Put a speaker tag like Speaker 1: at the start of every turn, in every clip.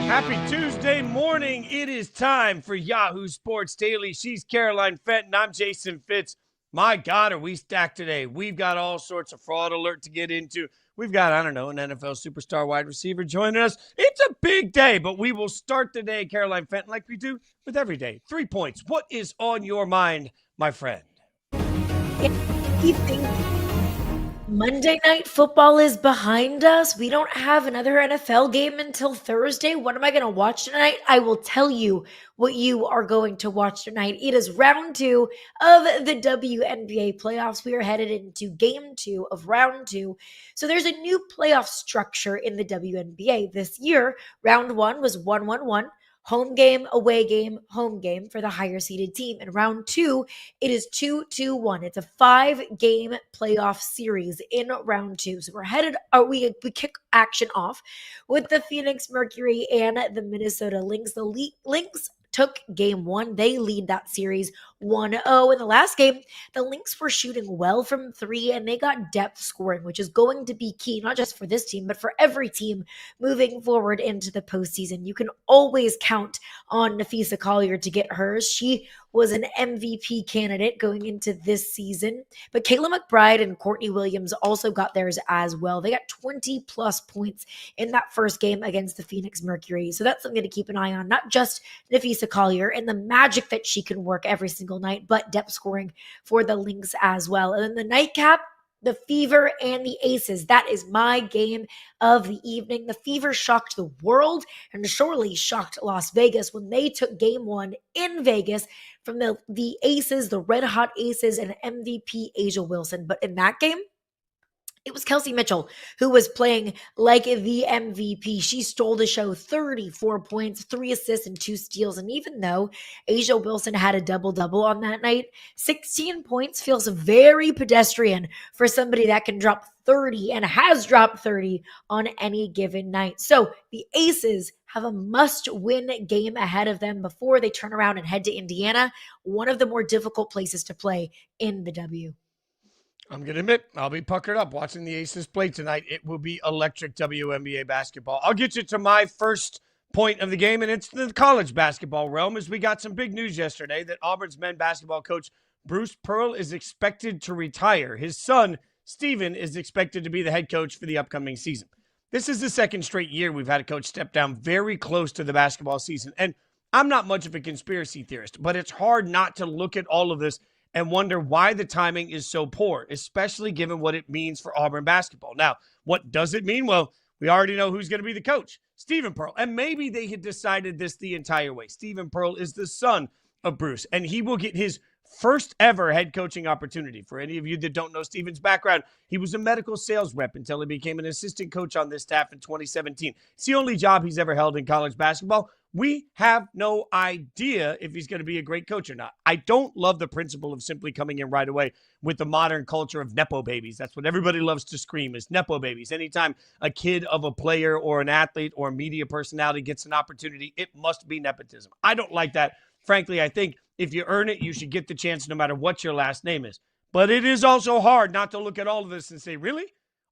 Speaker 1: Happy Tuesday morning. It is time for Yahoo Sports Daily. She's Caroline Fenton. I'm Jason Fitz. My God, are we stacked today? We've got all sorts of fraud alert to get into. We've got, an NFL superstar wide receiver joining us. It's a big day, but we will start the day, Caroline Fenton, like we do with every day. 3 points. What is on your mind, my friend?
Speaker 2: Monday Night Football is behind us. We don't have another NFL game until Thursday. What am I going to watch tonight? I will tell you what you are going to watch tonight. It is round 2 of the WNBA playoffs. We are headed into game 2 of round 2. So there's a new playoff structure in the WNBA this year. Round 1 was 1-1-1. Home game, away game, home game for the higher seeded team. In round 2, it is 2-2-1. It's a 5-game playoff series in round 2. So we're headed, we kick action off with the Phoenix Mercury and the Minnesota Lynx. The Lynx took game 1. They lead that series 1-0. In the last game, the Lynx were shooting well from 3, and they got depth scoring, which is going to be key, not just for this team, but for every team moving forward into the postseason. You can always count on Nafisa Collier to get hers. She was an MVP candidate going into this season, but Kayla McBride and Courtney Williams also got theirs as well. They got 20-plus points in that first game against the Phoenix Mercury, so that's something to keep an eye on, not just Nafisa Collier and the magic that she can work every single night, but depth scoring for the Lynx as well. And then the nightcap, the Fever and the Aces. That is my game of the evening. The Fever shocked the world and surely shocked Las Vegas when they took game 1 in Vegas from the Aces, the Red Hot Aces, and MVP Asia Wilson. But in that game, it was Kelsey Mitchell who was playing like the MVP. She stole the show, 34 points, 3 assists, and 2 steals. And even though Asia Wilson had a double-double on that night, 16 points feels very pedestrian for somebody that can drop 30 and has dropped 30 on any given night. So the Aces have a must-win game ahead of them before they turn around and head to Indiana, one of the more difficult places to play in the W.
Speaker 1: I'm going to admit, I'll be puckered up watching the Aces play tonight. It will be electric WNBA basketball. I'll get you to my first point of the game, and it's the college basketball realm, as we got some big news yesterday that Auburn's men's basketball coach Bruce Pearl is expected to retire. His son, Steven, is expected to be the head coach for the upcoming season. This is the second straight year we've had a coach step down very close to the basketball season. And I'm not much of a conspiracy theorist, but it's hard not to look at all of this and wonder why the timing is so poor, especially given what it means for Auburn basketball. Now, what does it mean? Well, we already know who's going to be the coach, Stephen Pearl. And maybe they had decided this the entire way. Stephen Pearl is the son of Bruce, and he will get his first ever head coaching opportunity. For any of you that don't know Stephen's background, he was a medical sales rep until he became an assistant coach on this staff in 2017. It's the only job he's ever held in college basketball. We have no idea if he's going to be a great coach or not. I don't love the principle of simply coming in right away with the modern culture of Nepo babies. That's what everybody loves to scream is Nepo babies. Anytime a kid of a player or an athlete or a media personality gets an opportunity, it must be nepotism. I don't like that. Frankly, I think if you earn it, you should get the chance no matter what your last name is. But it is also hard not to look at all of this and say, really?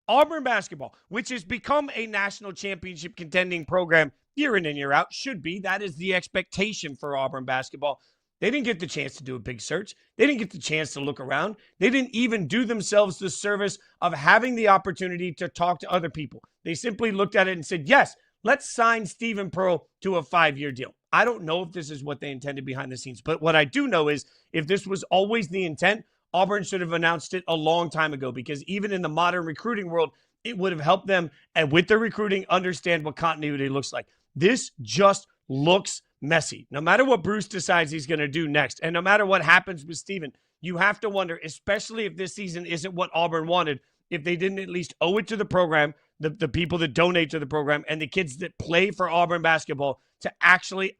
Speaker 1: Auburn basketball, which has become a national championship contending program year in and year out, should be. That is the expectation for Auburn basketball. They didn't get the chance to do a big search. They didn't get the chance to look around. They didn't even do themselves the service of having the opportunity to talk to other people. They simply looked at it and said, yes, let's sign Stephen Pearl to a 5-year deal. I don't know if this is what they intended behind the scenes, but what I do know is if this was always the intent, Auburn should have announced it a long time ago, because even in the modern recruiting world, it would have helped them, and with their recruiting, understand what continuity looks like. This just looks messy. No matter what Bruce decides he's going to do next, and no matter what happens with Steven, you have to wonder, especially if this season isn't what Auburn wanted, if they didn't at least owe it to the program, the people that donate to the program, and the kids that play for Auburn basketball to actually,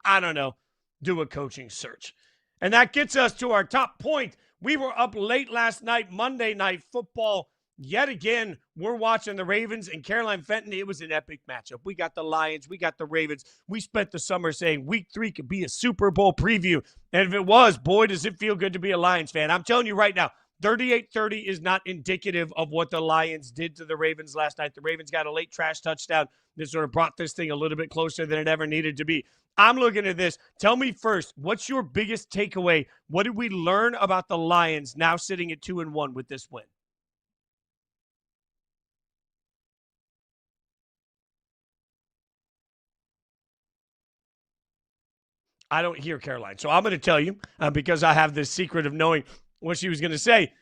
Speaker 1: do a coaching search. And that gets us to our top point. We were up late last night, Monday Night Football. Yet again, we're watching the Ravens and Caroline Fenton. It was an epic matchup. We got the Lions. We got the Ravens. We spent the summer saying week 3 could be a Super Bowl preview. And if it was, boy, does it feel good to be a Lions fan. I'm telling you right now, 38-30 is not indicative of what the Lions did to the Ravens last night. The Ravens got a late trash touchdown that sort of brought this thing a little bit closer than it ever needed to be. I'm looking at this. Tell me first, what's your biggest takeaway? What did we learn about the Lions now sitting at 2-1 with this win? I don't hear Caroline. So I'm going to tell you because I have this secret of knowing what she was going to say.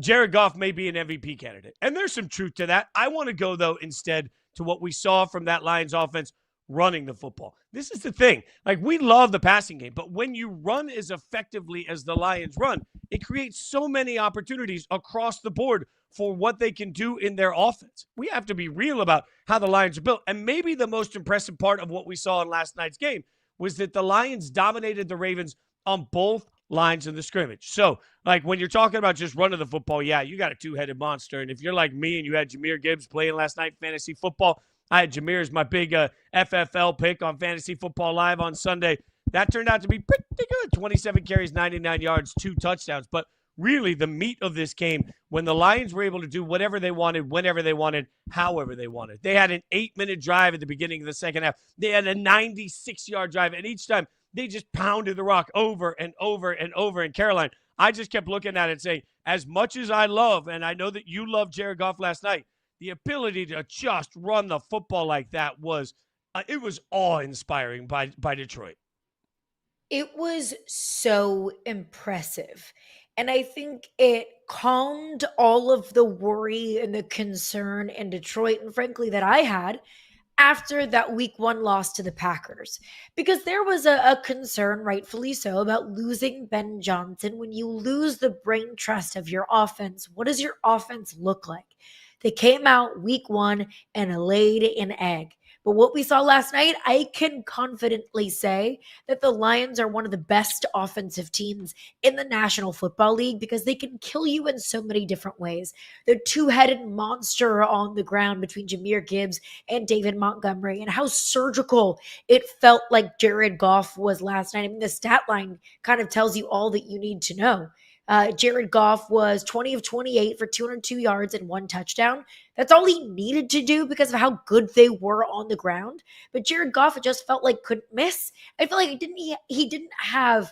Speaker 1: Jared Goff may be an MVP candidate. And there's some truth to that. I want to go, though, instead to what we saw from that Lions offense running the football. This is the thing. Like, we love the passing game, but when you run as effectively as the Lions run, it creates so many opportunities across the board for what they can do in their offense. We have to be real about how the Lions are built. And maybe the most impressive part of what we saw in last night's game was that the Lions dominated the Ravens on both lines of the scrimmage. So, like, when you're talking about just running the football, yeah, you got a two-headed monster. And if you're like me and you had Jahmyr Gibbs playing last night fantasy football, I had Jahmyr as my big FFL pick on Fantasy Football Live on Sunday. That turned out to be pretty good. 27 carries, 99 yards, 2 touchdowns. But really, the meat of this game, when the Lions were able to do whatever they wanted, whenever they wanted, however they wanted. They had an 8-minute drive at the beginning of the second half. They had a 96-yard drive, and each time they just pounded the rock over and over and over. And Caroline, I just kept looking at it and saying, as much as I love, and I know that you loved Jared Goff last night, the ability to just run the football like that was it was awe-inspiring by Detroit.
Speaker 2: It was so impressive. And I think it calmed all of the worry and the concern in Detroit, and frankly, that I had after that week 1 loss to the Packers. Because there was a concern, rightfully so, about losing Ben Johnson. When you lose the brain trust of your offense, what does your offense look like? They came out week 1 and laid an egg. But what we saw last night, I can confidently say that the Lions are one of the best offensive teams in the National Football League because they can kill you in so many different ways. The two-headed monster on the ground between Jahmyr Gibbs and David Montgomery, and how surgical it felt like Jared Goff was last night. I mean, the stat line kind of tells you all that you need to know. Jared Goff was 20 of 28 for 202 yards and 1 touchdown. That's all he needed to do because of how good they were on the ground. But Jared Goff, it just felt like couldn't miss. I feel like he didn't have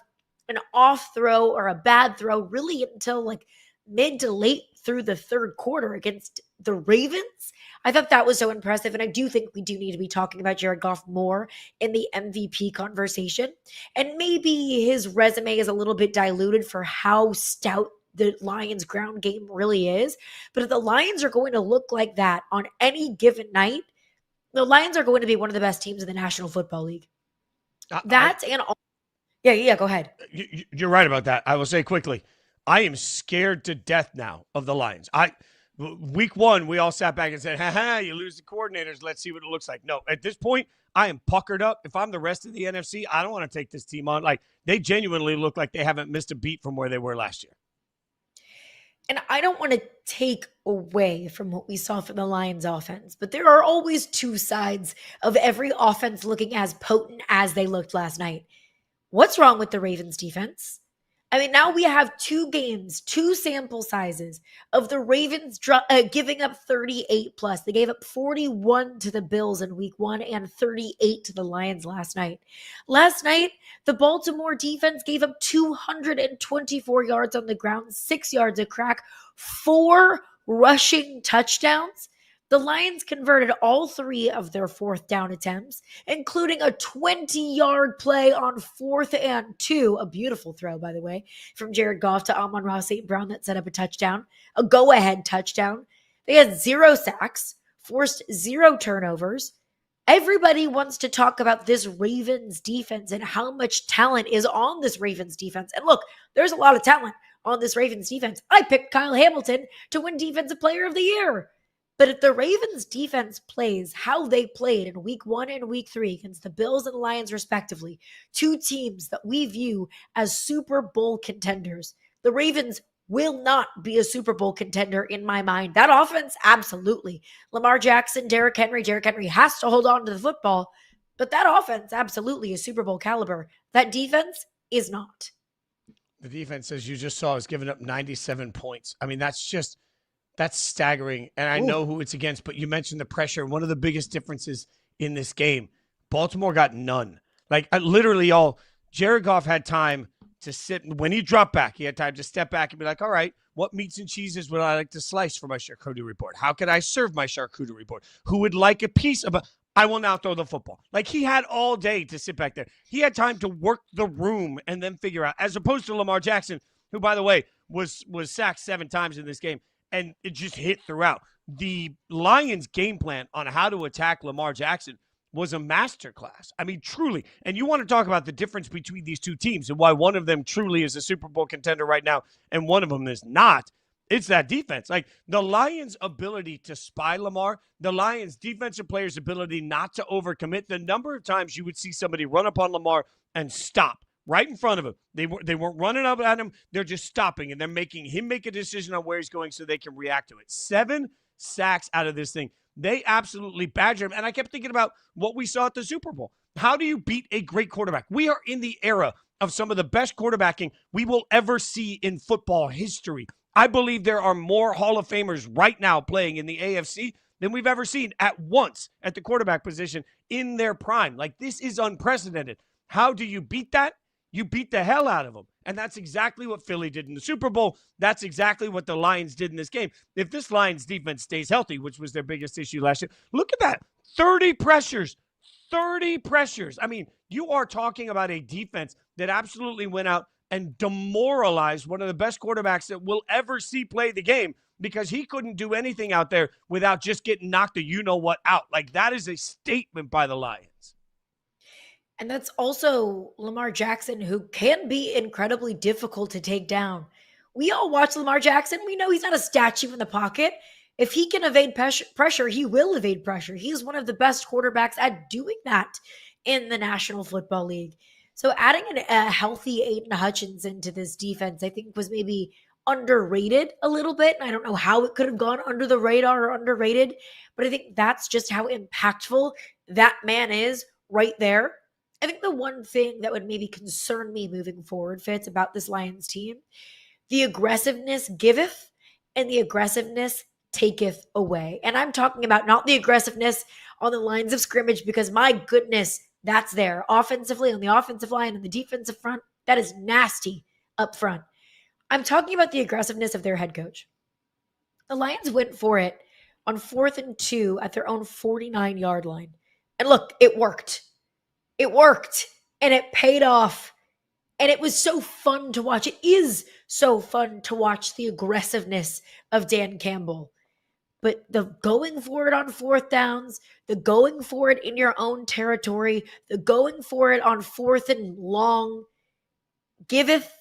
Speaker 2: an off throw or a bad throw really until like mid to late through the third quarter against the Ravens. I thought that was so impressive. And I do think we do need to be talking about Jared Goff more in the MVP conversation. And maybe his resume is a little bit diluted for how stout the Lions ground game really is. But if the Lions are going to look like that on any given night, the Lions are going to be one of the best teams in the National Football League. Yeah, go ahead.
Speaker 1: You're right about that. I will say quickly, I am scared to death now of the Lions. Week 1, we all sat back and said, you lose the coordinators. Let's see what it looks like. No, at this point, I am puckered up. If I'm the rest of the NFC, I don't want to take this team on. Like, they genuinely look like they haven't missed a beat from where they were last year.
Speaker 2: And I don't want to take away from what we saw from the Lions offense, but there are always two sides of every offense looking as potent as they looked last night. What's wrong with the Ravens defense? I mean, now we have 2 games, 2 sample sizes of the Ravens giving up 38 plus. They gave up 41 to the Bills in week 1 and 38 to the Lions last night. Last night, the Baltimore defense gave up 224 yards on the ground, 6 yards a crack, 4 rushing touchdowns. The Lions converted all 3 of their 4th down attempts, including a 20-yard play on 4th and 2, a beautiful throw, by the way, from Jared Goff to Amon-Ra St. Brown that set up a touchdown, a go-ahead touchdown. They had 0 sacks, forced 0 turnovers. Everybody wants to talk about this Ravens defense and how much talent is on this Ravens defense. And look, there's a lot of talent on this Ravens defense. I picked Kyle Hamilton to win Defensive Player of the Year. But if the Ravens defense plays how they played in week 1 and week 3 against the Bills and Lions respectively, 2 teams that we view as Super Bowl contenders, the Ravens will not be a Super Bowl contender in my mind. That offense, absolutely. Lamar Jackson, Derrick Henry has to hold on to the football, but that offense absolutely is Super Bowl caliber. That defense is not.
Speaker 1: The defense, as you just saw, has given up 97 points. I mean, that's staggering. And I know who it's against, but you mentioned the pressure. One of the biggest differences in this game, Baltimore got none. Like, literally Jared Goff had time to sit. When he dropped back, he had time to step back and be like, all right, what meats and cheeses would I like to slice for my charcuterie report? How can I serve my charcuterie report? Who would like a piece of I will now throw the football. Like, he had all day to sit back there. He had time to work the room and then figure out, as opposed to Lamar Jackson, who, by the way, was sacked 7 times in this game, and it just hit throughout. The Lions' game plan on how to attack Lamar Jackson was a masterclass. I mean, truly. And you want to talk about the difference between these two teams and why one of them truly is a Super Bowl contender right now and one of them is not. It's that defense. Like, the Lions' ability to spy Lamar, the Lions' defensive players' ability not to overcommit, the number of times you would see somebody run up on Lamar and stop right in front of him. They weren't running up at him. They're just stopping, and they're making him make a decision on where he's going so they can react to it. 7 sacks out of this thing. They absolutely badger him. And I kept thinking about what we saw at the Super Bowl. How do you beat a great quarterback? We are in the era of some of the best quarterbacking we will ever see in football history. I believe there are more Hall of Famers right now playing in the AFC than we've ever seen at once at the quarterback position in their prime. Like, this is unprecedented. How do you beat that? You beat the hell out of them. And that's exactly what Philly did in the Super Bowl. That's exactly what the Lions did in this game. If this Lions defense stays healthy, which was their biggest issue last year, look at that. 30 pressures. 30 pressures. I mean, you are talking about a defense that absolutely went out and demoralized one of the best quarterbacks that we'll ever see play the game because he couldn't do anything out there without just getting knocked you-know-what out. Like, that is a statement by the Lions.
Speaker 2: And that's also Lamar Jackson, who can be incredibly difficult to take down. We all watch Lamar Jackson. We know he's not a statue in the pocket. If he can evade pressure, he will evade pressure. He is one of the best quarterbacks at doing that in the National Football League. So adding a healthy Aiden Hutchinson into this defense, I think, was maybe underrated a little bit. I don't know how it could have gone under the radar or underrated, but I think that's just how impactful that man is right there. I think the one thing that would maybe concern me moving forward, Fitz, about this Lions team, the aggressiveness giveth and the aggressiveness taketh away. And I'm talking about not the aggressiveness on the lines of scrimmage, because my goodness, that's there. Offensively, on the offensive line and the defensive front, that is nasty up front. I'm talking about the aggressiveness of their head coach. The Lions went for it on 4th and 2 at their own 49-yard line. And look, it worked. It worked. And it paid off. And it was so fun to watch. It is so fun to watch the aggressiveness of Dan Campbell. But the going for it on 4th downs, the going for it in your own territory, the going for it on 4th and long, giveth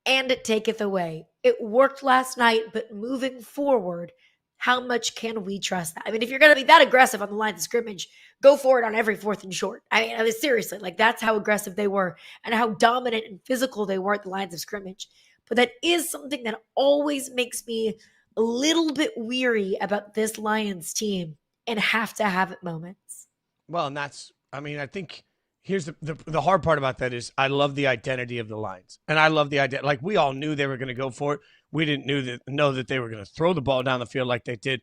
Speaker 2: and it taketh away. It worked last night, but moving forward, how much can we trust that? I mean, if you're going to be that aggressive on the line of scrimmage, go for it on every 4th and short. I mean, seriously, like, that's how aggressive they were and how dominant and physical they were at the lines of scrimmage. But that is something that always makes me a little bit weary about this Lions team and have to have it moments.
Speaker 1: Well, and that's, I mean, I think here's the hard part about that is I love the identity of the Lions. And I love the idea. Like, we all knew they were going to go for it. We didn't know that they were going to throw the ball down the field like they did,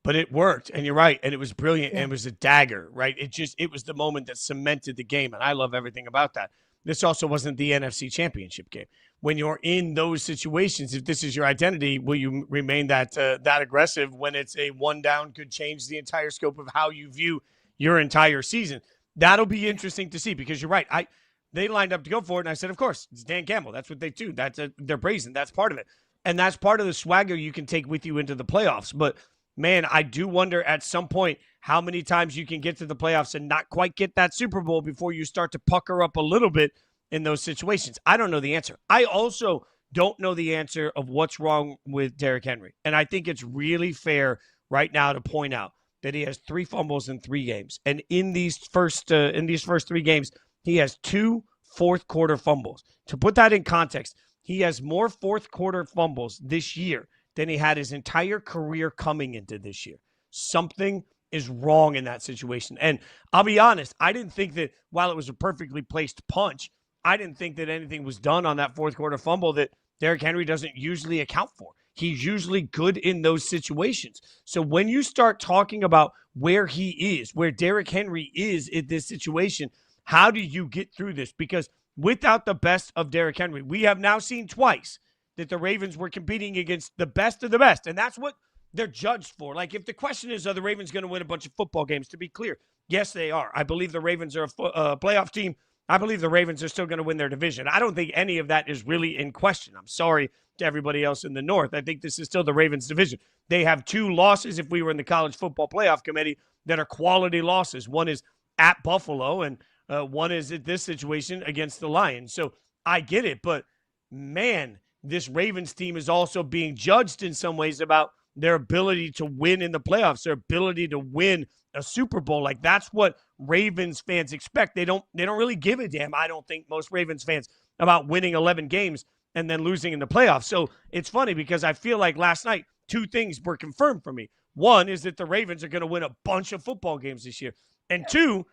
Speaker 1: but it worked. And you're right. And it was brilliant. Yeah. And it was a dagger, right? It was the moment that cemented the game. And I love everything about that. This also wasn't the NFC Championship game. When you're in those situations, if this is your identity, will you remain that aggressive when it's a one down could change the entire scope of how you view your entire season? That'll be interesting to see, because you're right. They lined up to go for it, and I said, of course, it's Dan Campbell. That's what they do. They're brazen. That's part of it. And that's part of the swagger you can take with you into the playoffs. But, man, I do wonder at some point how many times you can get to the playoffs and not quite get that Super Bowl before you start to pucker up a little bit in those situations. I don't know the answer. I also don't know the answer of what's wrong with Derrick Henry. And I think it's really fair right now to point out that he has 3 fumbles in 3 games. And in these first 3 games, he has 2 fourth-quarter fumbles. To put that in context, he has more fourth-quarter fumbles this year than he had his entire career coming into this year. Something is wrong in that situation. And I'll be honest, I didn't think that while it was a perfectly placed punch, I didn't think that anything was done on that fourth quarter fumble that Derrick Henry doesn't usually account for. He's usually good in those situations. So when you start talking about where he is, where Derrick Henry is in this situation, how do you get through this? Because without the best of Derrick Henry, we have now seen twice that the Ravens were competing against the best of the best. And that's what they're judged for. Like, if the question is, are the Ravens going to win a bunch of football games? To be clear, yes, they are. I believe the Ravens are a playoff team. I believe the Ravens are still going to win their division. I don't think any of that is really in question. I'm sorry to everybody else in the North. I think this is still the Ravens division. They have 2 losses, if we were in the college football playoff committee, that are quality losses. One is at Buffalo, and one is at this situation against the Lions. So I get it, but man, this Ravens team is also being judged in some ways about their ability to win in the playoffs, their ability to win a Super Bowl. Like, that's what Ravens fans expect. They don't really give a damn, I don't think, most Ravens fans, about winning 11 games and then losing in the playoffs. So it's funny because I feel like last night 2 things were confirmed for me. One is that the Ravens are going to win a bunch of football games this year. And 2,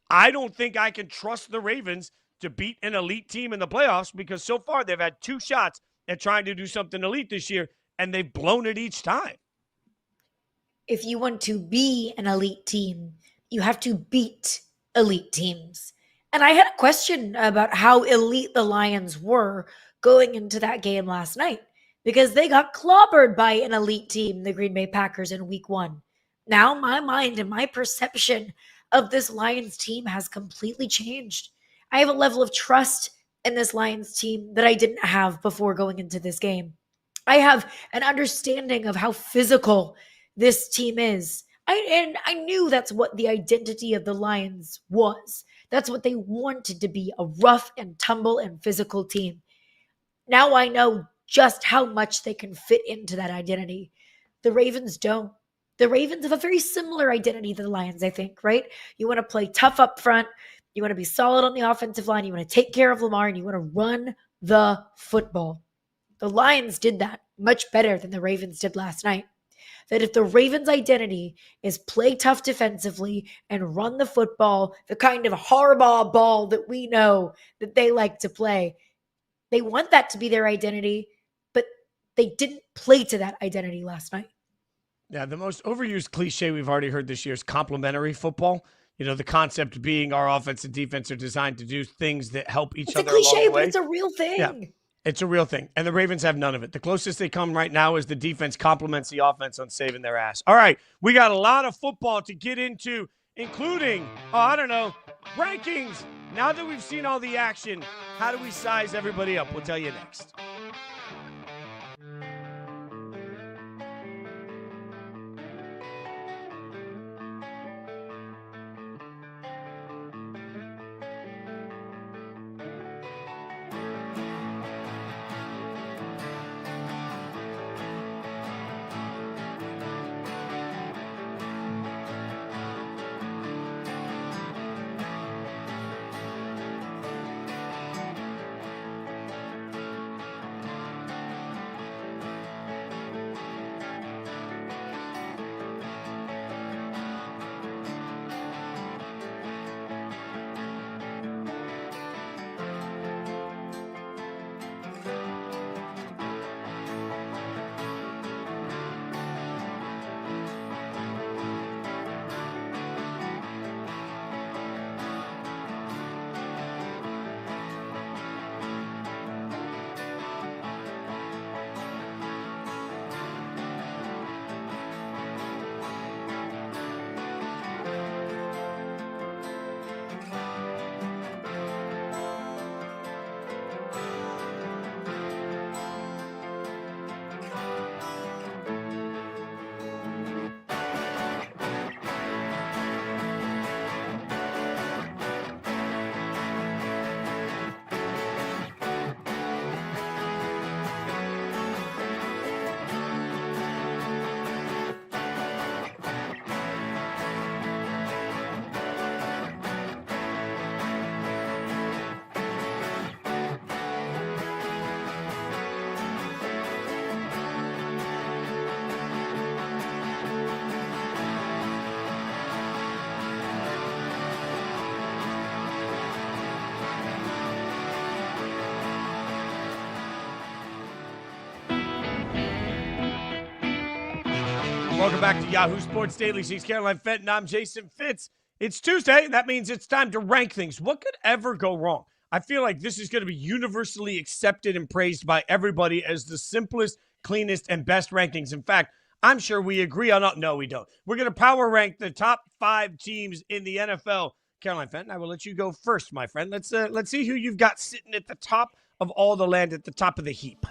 Speaker 1: I don't think I can trust the Ravens to beat an elite team in the playoffs, because so far they've had 2 shots at trying to do something elite this year, and they've blown it each time.
Speaker 2: If you want to be an elite team, you have to beat elite teams. And I had a question about how elite the Lions were going into that game last night, because they got clobbered by an elite team, the Green Bay Packers, in week 1. Now my mind and my perception of this Lions team has completely changed. I have a level of trust in this Lions team that I didn't have before going into this game. I have an understanding of how physical this team is. I knew that's what the identity of the Lions was. That's what they wanted to be, a rough and tumble and physical team. Now I know just how much they can fit into that identity. The Ravens don't. The Ravens have a very similar identity to the Lions, I think, right? You want to play tough up front. You want to be solid on the offensive line. You want to take care of Lamar, and you want to run the football. The Lions did that much better than the Ravens did last night. That if the Ravens' identity is play tough defensively and run the football, the kind of Harbaugh ball that we know that they like to play, they want that to be their identity, but they didn't play to that identity last night.
Speaker 1: Yeah, the most overused cliche we've already heard this year is complementary football. You know, the concept being our offense and defense are designed to do things that help each other along the way.
Speaker 2: It's a cliche, but it's a real thing.
Speaker 1: Yeah. It's a real thing. And the Ravens have none of it. The closest they come right now is the defense complements the offense on saving their ass. All right, we got a lot of football to get into, including, rankings. Now that we've seen all the action, how do we size everybody up? We'll tell you next. Welcome back to Yahoo Sports Daily. She's Caroline Fenton. I'm Jason Fitz. It's Tuesday. That means it's time to rank things. What could ever go wrong? I feel like this is going to be universally accepted and praised by everybody as the simplest, cleanest, and best rankings. In fact, I'm sure we agree on it. No, we don't. We're going to power rank the top 5 teams in the NFL. Caroline Fenton, I will let you go first, my friend. Let's see who you've got sitting at the top of all the land, at the top of the heap.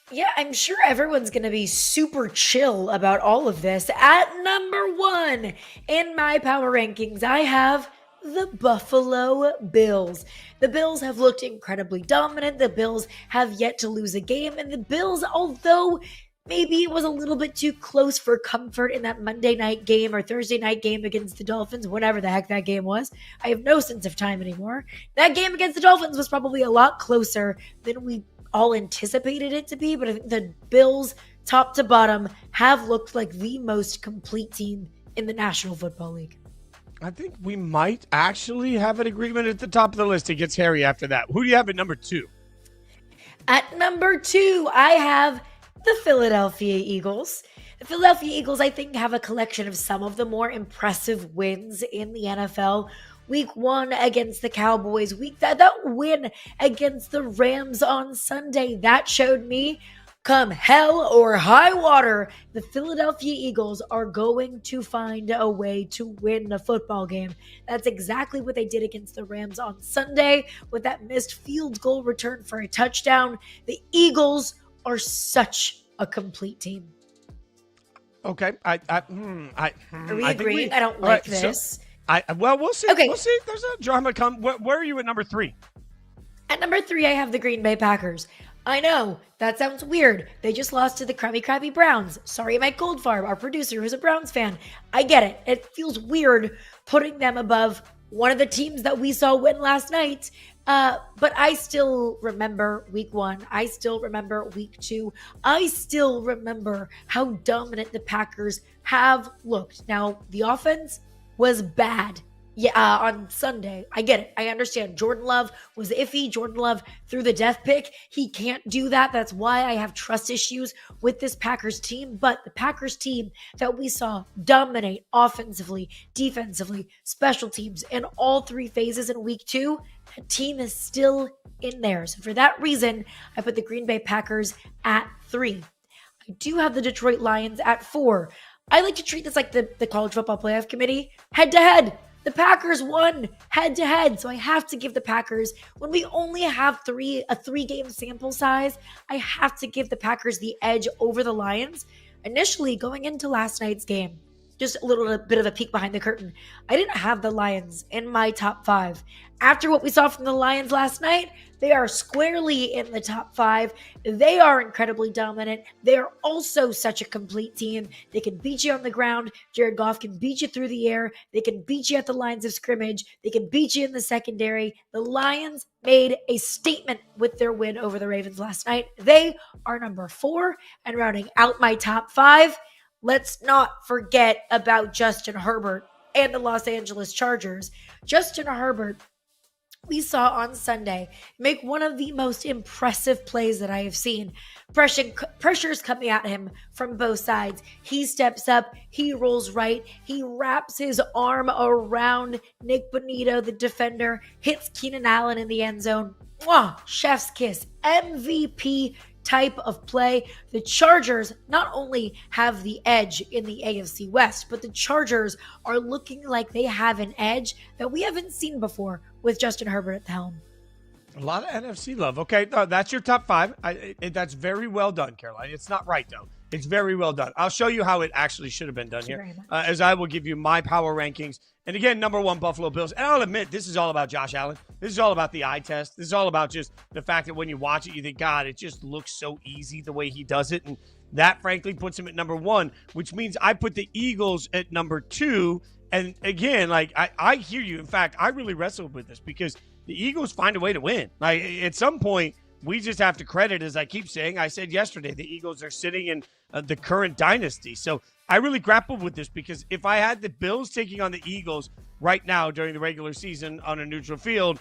Speaker 2: Yeah, I'm sure everyone's going to be super chill about all of this. At number 1 in my power rankings, I have the Buffalo Bills. The Bills have looked incredibly dominant. The Bills have yet to lose a game. And the Bills, although maybe it was a little bit too close for comfort in that Monday night game or Thursday night game against the Dolphins, whatever the heck that game was, I have no sense of time anymore. That game against the Dolphins was probably a lot closer than we all anticipated it to be, but I think the Bills, top to bottom, have looked like the most complete team in the National Football League.
Speaker 1: I think we might actually have an agreement at the top of the list. It gets hairy after that. Who do you have at number 2?
Speaker 2: At number 2, I have the Philadelphia Eagles. The Philadelphia Eagles, I think, have a collection of some of the more impressive wins in the NFL. Week 1 against the Cowboys, that win against the Rams on Sunday, that showed me, come hell or high water, the Philadelphia Eagles are going to find a way to win a football game. That's exactly what they did against the Rams on Sunday with that missed field goal return for a touchdown. The Eagles are such a complete team.
Speaker 1: Okay,
Speaker 2: Are we agreeing? I don't like this.
Speaker 1: Well, we'll see.
Speaker 2: Okay.
Speaker 1: We'll see. There's a drama come. Where are you at number 3?
Speaker 2: At number 3, I have the Green Bay Packers. I know, that sounds weird. They just lost to the Krabby Browns. Sorry, Mike Goldfarb, our producer, who's a Browns fan. I get it. It feels weird putting them above one of the teams that we saw win last night. But I still remember week 1. I still remember week 2. I still remember how dominant the Packers have looked. Now, the offense was bad. Yeah, on Sunday. I get it. I understand. Jordan Love was iffy. Jordan Love threw the death pick. He can't do that. That's why I have trust issues with this Packers team. But the Packers team that we saw dominate offensively, defensively, special teams in all 3 phases in week 2, that team is still in there. So for that reason, I put the Green Bay Packers at 3. I do have the Detroit Lions at 4. I like to treat this like the college football playoff committee, head to head. The Packers won head to head, so I have to give the Packers, when we only have a 3-game sample size, I have to give the Packers the edge over the Lions. Initially, going into last night's game, just a little bit of a peek behind the curtain, I didn't have the Lions in my top 5. After what we saw from the Lions last night, they are squarely in the top 5. They are incredibly dominant. They are also such a complete team. They can beat you on the ground. Jared Goff can beat you through the air. They can beat you at the lines of scrimmage. They can beat you in the secondary. The Lions made a statement with their win over the Ravens last night. They are number 4, and rounding out my top 5, let's not forget about Justin Herbert and the Los Angeles Chargers. Justin Herbert, we saw on Sunday, make one of the most impressive plays that I have seen. Pressure's coming at him from both sides. He steps up, he rolls right, he wraps his arm around Nick Bonito, the defender, hits Keenan Allen in the end zone. Mwah, chef's kiss, MVP type of play. The Chargers not only have the edge in the AFC West, but the Chargers are looking like they have an edge that we haven't seen before with Justin Herbert at the helm.
Speaker 1: A lot of NFC love. Okay, that's your top 5. That's very well done, Caroline. It's not right, though. It's very well done. I'll show you how it actually should have been done here, as I will give you my power rankings. And again, number 1, Buffalo Bills. And I'll admit, this is all about Josh Allen. This is all about the eye test. This is all about just the fact that when you watch it, you think, God, it just looks so easy the way he does it. And that, frankly, puts him at number 1, which means I put the Eagles at number 2. And again, like, I hear you. In fact, I really wrestled with this because the Eagles find a way to win. Like, at some point, we just have to credit, as I keep saying, I said yesterday, the Eagles are sitting in the current dynasty. So I really grappled with this because if I had the Bills taking on the Eagles right now during the regular season on a neutral field,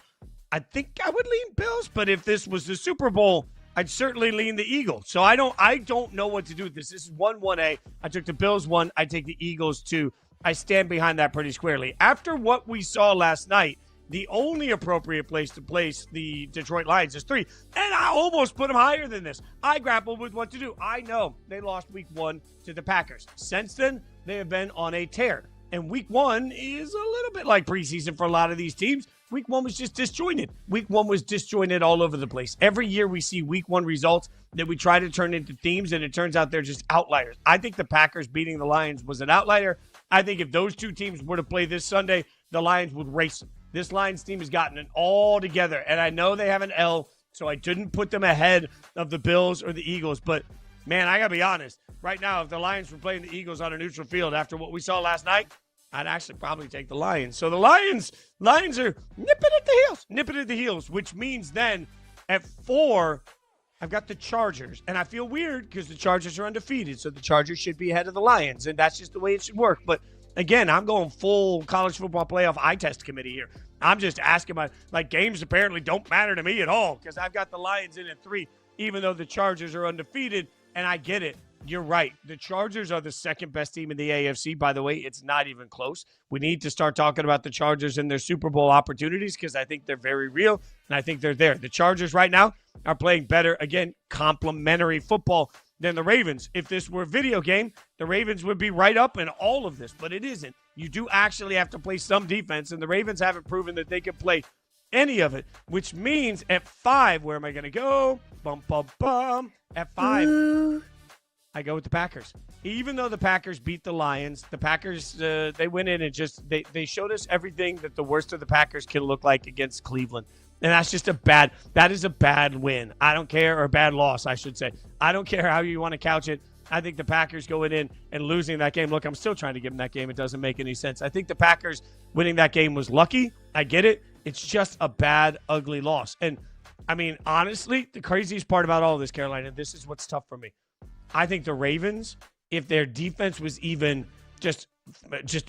Speaker 1: I think I would lean Bills. But if this was the Super Bowl, I'd certainly lean the Eagles. So I don't know what to do with this. This is 1-1A. I took the Bills 1. I take the Eagles 2. I stand behind that pretty squarely. After what we saw last night, the only appropriate place to place the Detroit Lions is 3. And I almost put them higher than this. I grappled with what to do. I know they lost week 1 to the Packers. Since then, they have been on a tear. And week 1 is a little bit like preseason for a lot of these teams. Week 1 was just disjointed. Week 1 was disjointed all over the place. Every year we see week 1 results that we try to turn into themes, and it turns out they're just outliers. I think the Packers beating the Lions was an outlier. I think if those two teams were to play this Sunday, the Lions would race them. This Lions team has gotten it all together, and I know they have an L, so I didn't put them ahead of the Bills or the Eagles. But, man, I got to be honest. Right now, if the Lions were playing the Eagles on a neutral field after what we saw last night, I'd actually probably take the Lions. So the Lions are nipping at the heels, which means then at 4, I've got the Chargers. And I feel weird because the Chargers are undefeated, so the Chargers should be ahead of the Lions, and that's just the way it should work. But, again, I'm going full college football playoff eye test committee here. I'm just asking games apparently don't matter to me at all because I've got the Lions in at 3, even though the Chargers are undefeated, and I get it. You're right. The Chargers are the second best team in the AFC. By the way, it's not even close. We need to start talking about the Chargers and their Super Bowl opportunities because I think they're very real, and I think they're there. The Chargers right now are playing better, again, complementary football than the Ravens. If this were a video game, the Ravens would be right up in all of this, but it isn't. You do actually have to play some defense, and the Ravens haven't proven that they can play any of it, which means at 5, where am I going to go? Bum, bum, bum. At 5. Ooh. I go with the Packers. Even though the Packers beat the Lions, the Packers, they went in and just, they showed us everything that the worst of the Packers can look like against Cleveland. And that is a bad win. I don't care, or a bad loss, I should say. I don't care how you want to couch it. I think the Packers going in and losing that game. Look, I'm still trying to give them that game. It doesn't make any sense. I think the Packers winning that game was lucky. I get it. It's just a bad, ugly loss. And, I mean, honestly, the craziest part about all of this, Carolina, this is what's tough for me. I think the Ravens, if their defense was even just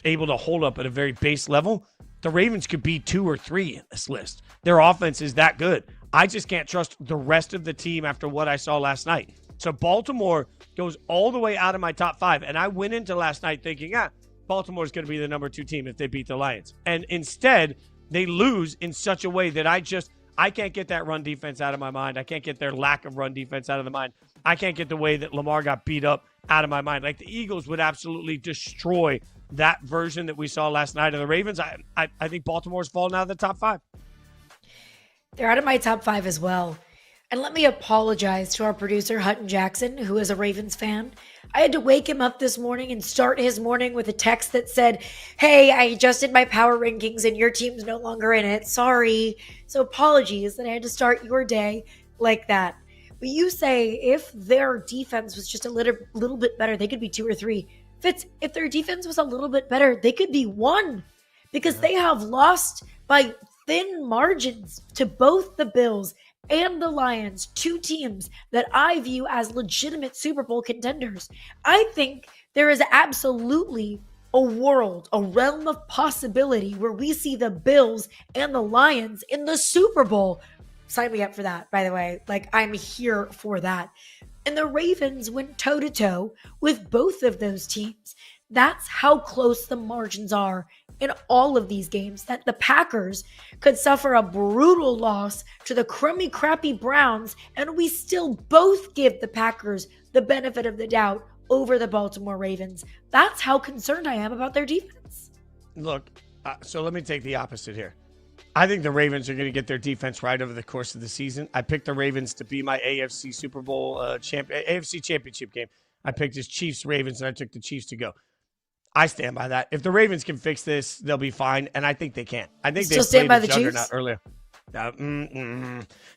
Speaker 1: able to hold up at a very base level, the Ravens could be 2 or 3 in this list. Their offense is that good. I just can't trust the rest of the team after what I saw last night. So Baltimore goes all the way out of my top 5, and I went into last night thinking, Baltimore's going to be the number 2 team if they beat the Lions. And instead, they lose in such a way that I can't get that run defense out of my mind. I can't get their lack of run defense out of the mind. I can't get the way that Lamar got beat up out of my mind. Like, the Eagles would absolutely destroy that version that we saw last night of the Ravens. I think Baltimore's fallen out of the top 5.
Speaker 2: They're out of my top 5 as well. And let me apologize to our producer, Hutton Jackson, who is a Ravens fan. I had to wake him up this morning and start his morning with a text that said, hey, I adjusted my power rankings and your team's no longer in it. Sorry. So apologies that I had to start your day like that. But you say if their defense was just a little bit better, they could be 2 or 3. Fitz, if their defense was a little bit better, they could be 1 because they have lost by thin margins to both the Bills and the Lions, 2 teams that I view as legitimate Super Bowl contenders. I think there is absolutely a realm of possibility where we see the Bills and the Lions in the Super Bowl. Sign me up for that, by the way. I'm here for that. And the Ravens went toe-to-toe with both of those teams. That's how close the margins are in all of these games, that the Packers could suffer a brutal loss to the crummy, crappy Browns, and we still both give the Packers the benefit of the doubt over the Baltimore Ravens. That's how concerned I am about their defense.
Speaker 1: Look, so let me take the opposite here. I think the Ravens are going to get their defense right over the course of the season. I picked the Ravens to be my AFC Super Bowl AFC Championship game. I picked his Chiefs-Ravens, and I took the Chiefs to go. I stand by that. If the Ravens can fix this, they'll be fine, and I think they can. I think they
Speaker 2: stand by the
Speaker 1: juggernaut
Speaker 2: Chiefs
Speaker 1: earlier.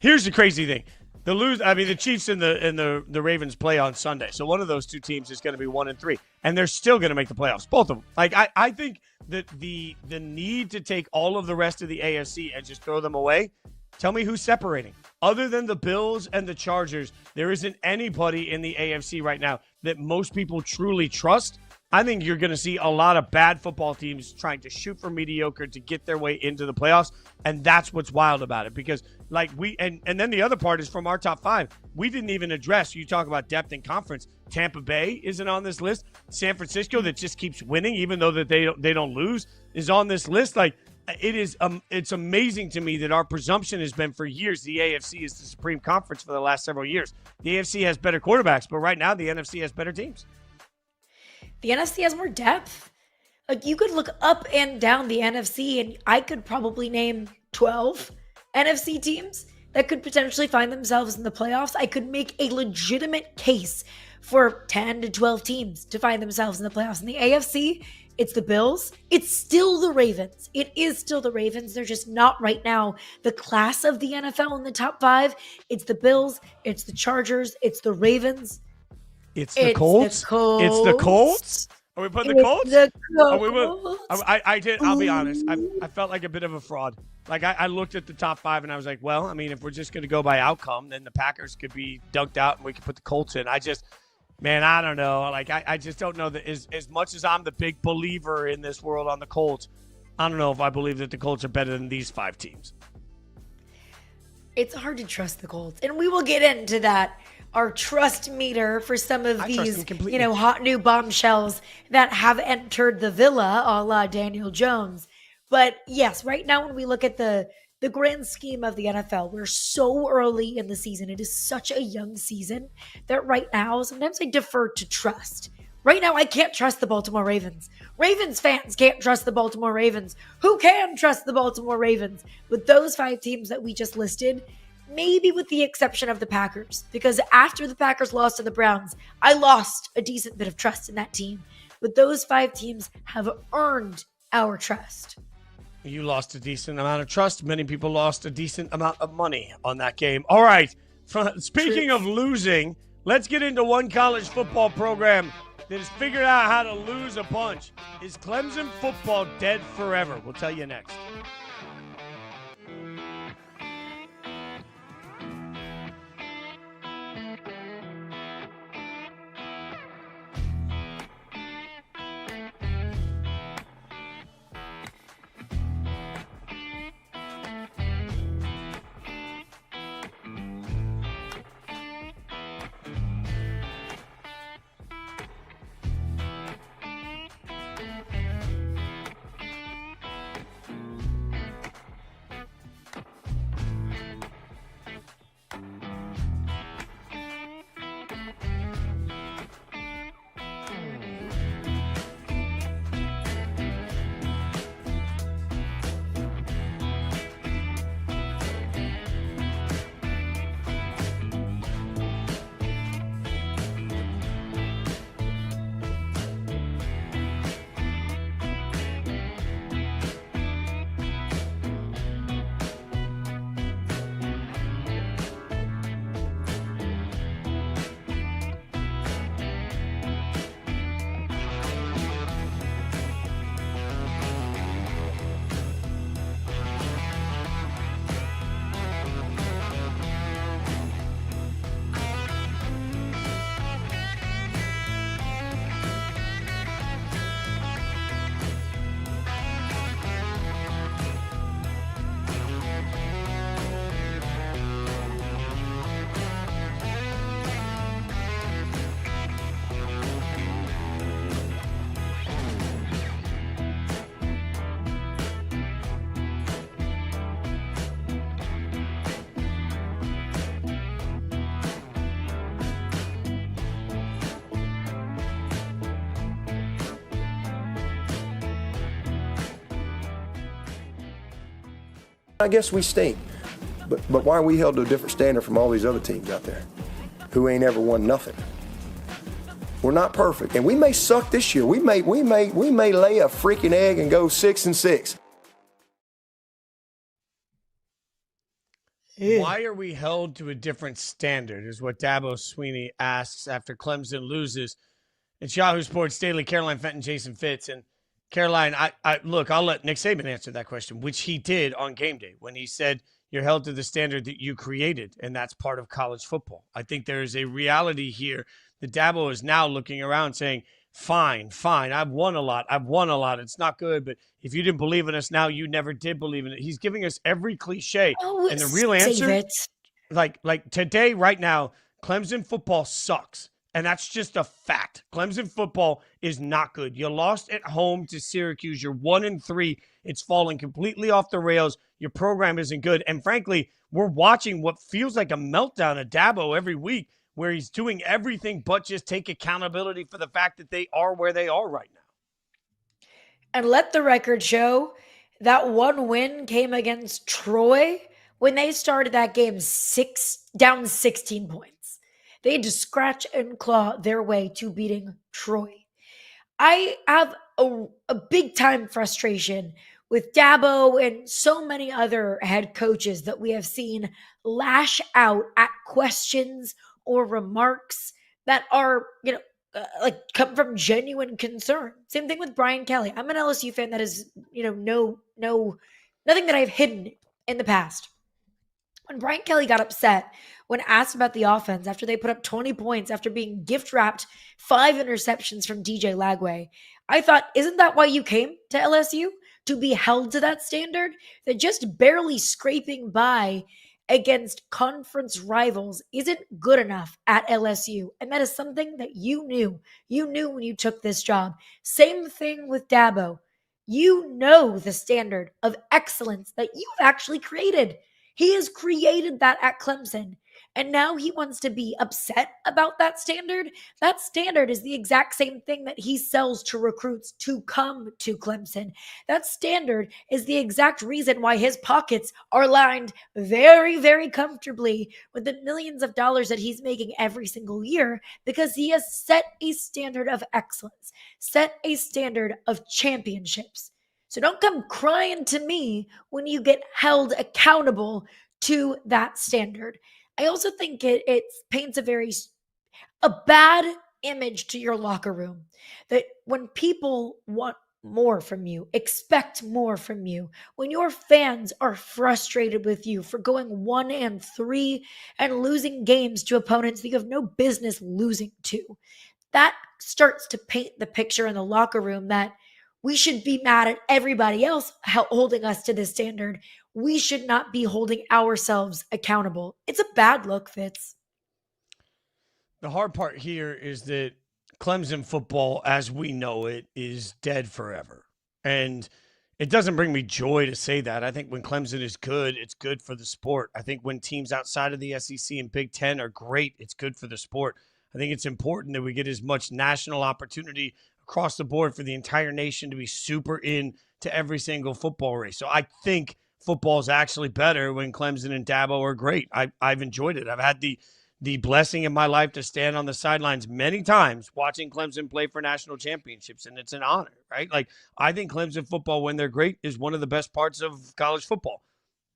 Speaker 1: Here's the crazy thing: the Chiefs and the Ravens play on Sunday, so one of those 2 teams is going to be 1 and 3, and they're still going to make the playoffs. Both of them. I think that the need to take all of the rest of the AFC and just throw them away. Tell me who's separating. Other than the Bills and the Chargers, there isn't anybody in the AFC right now that most people truly trust I think you're going to see a lot of bad football teams trying to shoot for mediocre to get their way into the playoffs, and that's what's wild about it. Because and then the other part is from our top 5, we didn't even address. You talk about depth in conference. Tampa Bay isn't on this list. San Francisco, that just keeps winning, even though that they don't lose, is on this list. Like, it's amazing to me that our presumption has been for years the AFC is the supreme conference for the last several years. The AFC has better quarterbacks, but right now the NFC has better teams.
Speaker 2: The NFC has more depth. Like, you could look up and down the NFC, and I could probably name 12 NFC teams that could potentially find themselves in the playoffs. I could make a legitimate case for 10 to 12 teams to find themselves in the playoffs. In the AFC, it's the Bills. It's still the Ravens. It is still the Ravens. They're just not right now the class of the NFL in the top 5. It's the Bills. It's the Chargers. It's the Ravens.
Speaker 1: It's the Colts. It's the Colts. Are we putting the Colts?
Speaker 2: The Colts.
Speaker 1: I'll be honest. I felt like a bit of a fraud. Like, I looked at the top 5 and I was like, well, I mean, if we're just going to go by outcome, then the Packers could be dunked out and we could put the Colts in. Man, I don't know. Like, I just don't know that as much as I'm the big believer in this world on the Colts, I don't know if I believe that the Colts are better than these 5 teams.
Speaker 2: It's hard to trust the Colts. And we will get into that. Our trust meter for some of these, hot new bombshells that have entered the villa, a la Daniel Jones. But yes, right now when we look at the grand scheme of the NFL, we're so early in the season. It is such a young season that right now, sometimes I defer to trust. Right now, I can't trust the Baltimore Ravens. Ravens fans can't trust the Baltimore Ravens. Who can trust the Baltimore Ravens? With those 5 teams that we just listed, maybe with the exception of the Packers, because after the Packers lost to the Browns, I lost a decent bit of trust in that team. But those 5 teams have earned our trust.
Speaker 1: You lost a decent amount of trust. Many people lost a decent amount of money on that game. All right. Speaking of losing, let's get into one college football program that has figured out how to lose a punch. Is Clemson football dead forever? We'll tell you next.
Speaker 3: I guess we stink, but why are we held to a different standard from all these other teams out there who ain't ever won nothing? We're not perfect, and we may suck this year. We may lay a freaking egg and go 6-6.
Speaker 1: Why are we held to a different standard is what Dabo Sweeney asks after Clemson loses. It's Yahoo Sports Daily, Caroline Fenton, Jason Fitz. And Caroline, I'll let Nick Saban answer that question, which he did on game day when he said you're held to the standard that you created, and that's part of college football. I think there is a reality here that Dabo is now looking around saying, fine. I've won a lot. It's not good, but if you didn't believe in us now, you never did believe in it. He's giving us every cliche.
Speaker 2: Oh,
Speaker 1: And the real
Speaker 2: save
Speaker 1: answer,
Speaker 2: it.
Speaker 1: like today, right now, Clemson football sucks. And that's just a fact. Clemson football is not good. You lost at home to Syracuse. You're 1-3. It's falling completely off the rails. Your program isn't good. And frankly, we're watching what feels like a meltdown of Dabo every week, where he's doing everything but just take accountability for the fact that they are where they are right now.
Speaker 2: And let the record show that one win came against Troy when they started that game down 16 points. They had to scratch and claw their way to beating Troy. I have a big time frustration with Dabo and so many other head coaches that we have seen lash out at questions or remarks that are, like come from genuine concern. Same thing with Brian Kelly. I'm an LSU fan that is, nothing that I've hidden in the past. When Brian Kelly got upset when asked about the offense after they put up 20 points after being gift-wrapped 5 interceptions from DJ Lagway, I thought, isn't that why you came to LSU? To be held to that standard? That just barely scraping by against conference rivals isn't good enough at LSU. And that is something that you knew. You knew when you took this job. Same thing with Dabo. You know the standard of excellence that you've actually created. He has created that at Clemson. And now he wants to be upset about that standard. That standard is the exact same thing that he sells to recruits to come to Clemson. That standard is the exact reason why his pockets are lined very, very comfortably with the millions of dollars that he's making every single year, because he has set a standard of excellence, set a standard of championships. So don't come crying to me when you get held accountable to that standard. I also think it paints a bad image to your locker room, that when people want more from you, expect more from you, when your fans are frustrated with you for going 1-3 and losing games to opponents that you have no business losing to, that starts to paint the picture in the locker room that we should be mad at everybody else holding us to this standard. We should not be holding ourselves accountable. It's a bad look, Fitz.
Speaker 1: The hard part here is that Clemson football, as we know it, is dead forever. And it doesn't bring me joy to say that. I think when Clemson is good, it's good for the sport. I think when teams outside of the SEC and Big Ten are great, it's good for the sport. I think it's important that we get as much national opportunity across the board for the entire nation to be super in to every single football race. So I think football is actually better when Clemson and Dabo are great. I've enjoyed it. I've had the blessing in my life to stand on the sidelines many times watching Clemson play for national championships, and it's an honor, right? Like, I think Clemson football, when they're great, is one of the best parts of college football.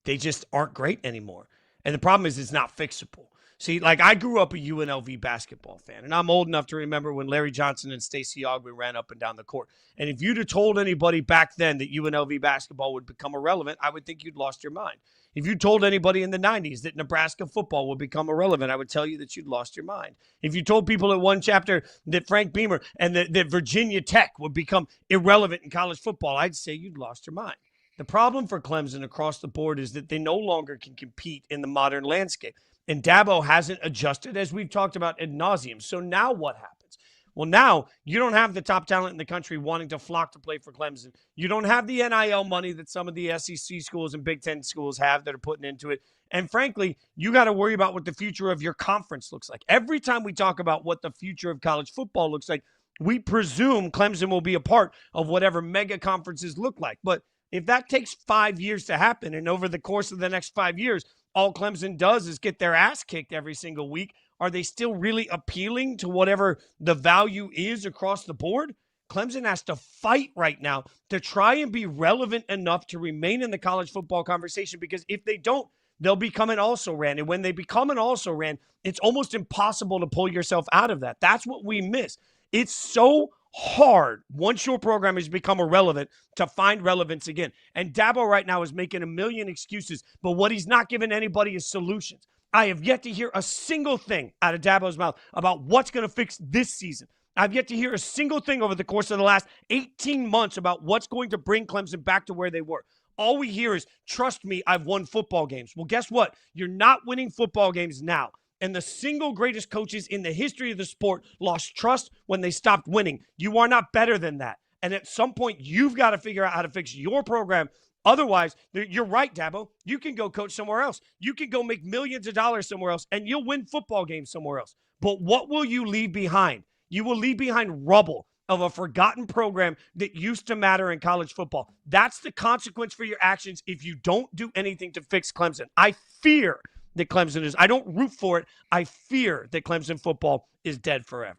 Speaker 1: They just aren't great anymore. And the problem is it's not fixable. See, like, I grew up a UNLV basketball fan, and I'm old enough to remember when Larry Johnson and Stacey Ogden ran up and down the court. And if you'd have told anybody back then that UNLV basketball would become irrelevant, I would think you'd lost your mind. If you told anybody in the 90s that Nebraska football would become irrelevant, I would tell you that you'd lost your mind. If you told people at One Chapter that Frank Beamer and that Virginia Tech would become irrelevant in college football, I'd say you'd lost your mind. The problem for Clemson across the board is that they no longer can compete in the modern landscape. And Dabo hasn't adjusted, as we've talked about ad nauseum. So now what happens? Well, now you don't have the top talent in the country wanting to flock to play for Clemson. You don't have the NIL money that some of the SEC schools and Big Ten schools have that are putting into it. And frankly, you got to worry about what the future of your conference looks like. Every time we talk about what the future of college football looks like, we presume Clemson will be a part of whatever mega conferences look like. But if that takes 5 years to happen, and over the course of the next 5 years, all Clemson does is get their ass kicked every single week, are they still really appealing to whatever the value is across the board? Clemson has to fight right now to try and be relevant enough to remain in the college football conversation, because if they don't, they'll become an also-ran. And when they become an also-ran, it's almost impossible to pull yourself out of that. That's what we miss. It's so hard once your program has become irrelevant to find relevance again. And Dabo right now is making a million excuses, but what he's not giving anybody is solutions. I have yet to hear a single thing out of Dabo's mouth about what's going to fix this season. I've yet to hear a single thing over the course of the last 18 months about what's going to bring Clemson back to where they were. All we hear is, trust me, I've won football games. Well, guess what? You're not winning football games now. And the single greatest coaches in the history of the sport lost trust when they stopped winning. You are not better than that. And at some point, you've got to figure out how to fix your program. Otherwise, you're right, Dabo. You can go coach somewhere else. You can go make millions of dollars somewhere else, and you'll win football games somewhere else. But what will you leave behind? You will leave behind rubble of a forgotten program that used to matter in college football. That's the consequence for your actions if you don't do anything to fix Clemson. I fear that Clemson is. I don't root for it. I fear that Clemson football is dead forever.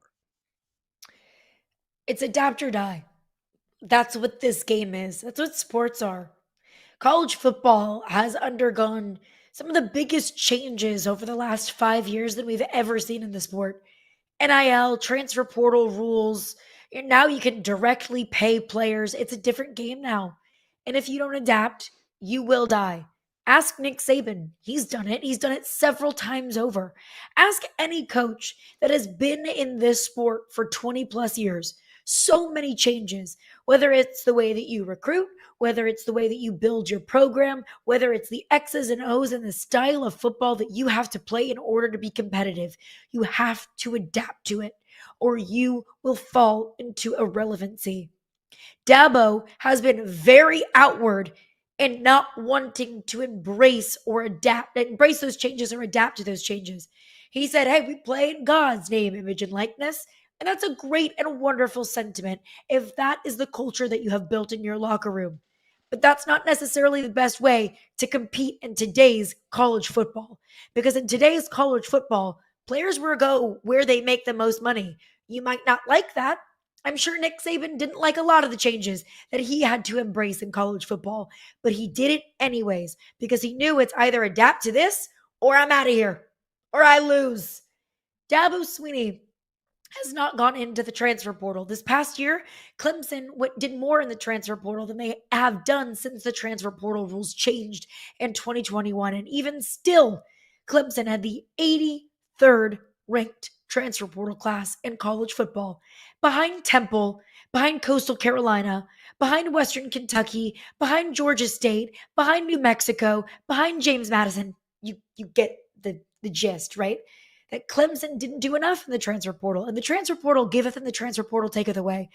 Speaker 2: It's adapt or die. That's what this game is. That's what sports are. College football has undergone some of the biggest changes over the last 5 years that we've ever seen in the sport. NIL, transfer portal rules. Now you can directly pay players. It's a different game now. And if you don't adapt, you will die. Ask Nick Saban. He's done it. He's done it several times over. Ask any coach that has been in this sport for 20 plus years. So many changes, whether it's the way that you recruit, whether it's the way that you build your program, whether it's the X's and O's and the style of football that you have to play in order to be competitive. You have to adapt to it, or you will fall into irrelevancy. Dabo has been very outward and not wanting to embrace those changes or adapt to those changes. He said, hey, we play in God's name, image, and likeness. And that's a great and wonderful sentiment if that is the culture that you have built in your locker room. But that's not necessarily the best way to compete in today's college football. Because in today's college football, players will go where they make the most money. You might not like that. I'm sure Nick Saban didn't like a lot of the changes that he had to embrace in college football, but he did it anyways because he knew it's either adapt to this or I'm out of here or I lose. Dabo Swinney has not gone into the transfer portal. This past year, Clemson did more in the transfer portal than they have done since the transfer portal rules changed in 2021. And even still, Clemson had the 83rd ranked transfer portal class in college football, behind Temple, behind Coastal Carolina, behind Western Kentucky, behind Georgia State, behind New Mexico, behind James Madison. You get the gist, right? That Clemson didn't do enough in the transfer portal. And the transfer portal giveth and the transfer portal taketh away.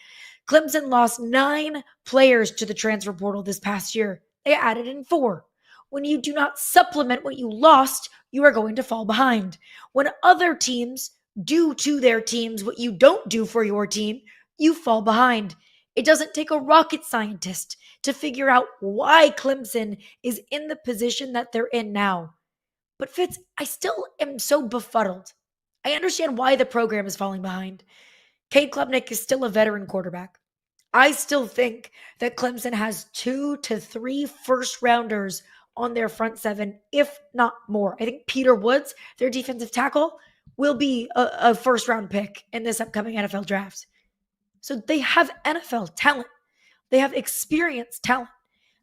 Speaker 2: Clemson lost 9 players to the transfer portal this past year. They added in 4. When you do not supplement what you lost, you are going to fall behind. When other teams do to their teams what you don't do for your team, you fall behind. It doesn't take a rocket scientist to figure out why Clemson is in the position that they're in now. But Fitz, I still am so befuddled. I understand why the program is falling behind. Cade Klubnik is still a veteran quarterback. I still think that Clemson has 2 to 3 first-rounders on their front 7, if not more. I think Peter Woods, their defensive tackle, will be a first-round pick in this upcoming NFL draft. So they have NFL talent. They have experienced talent.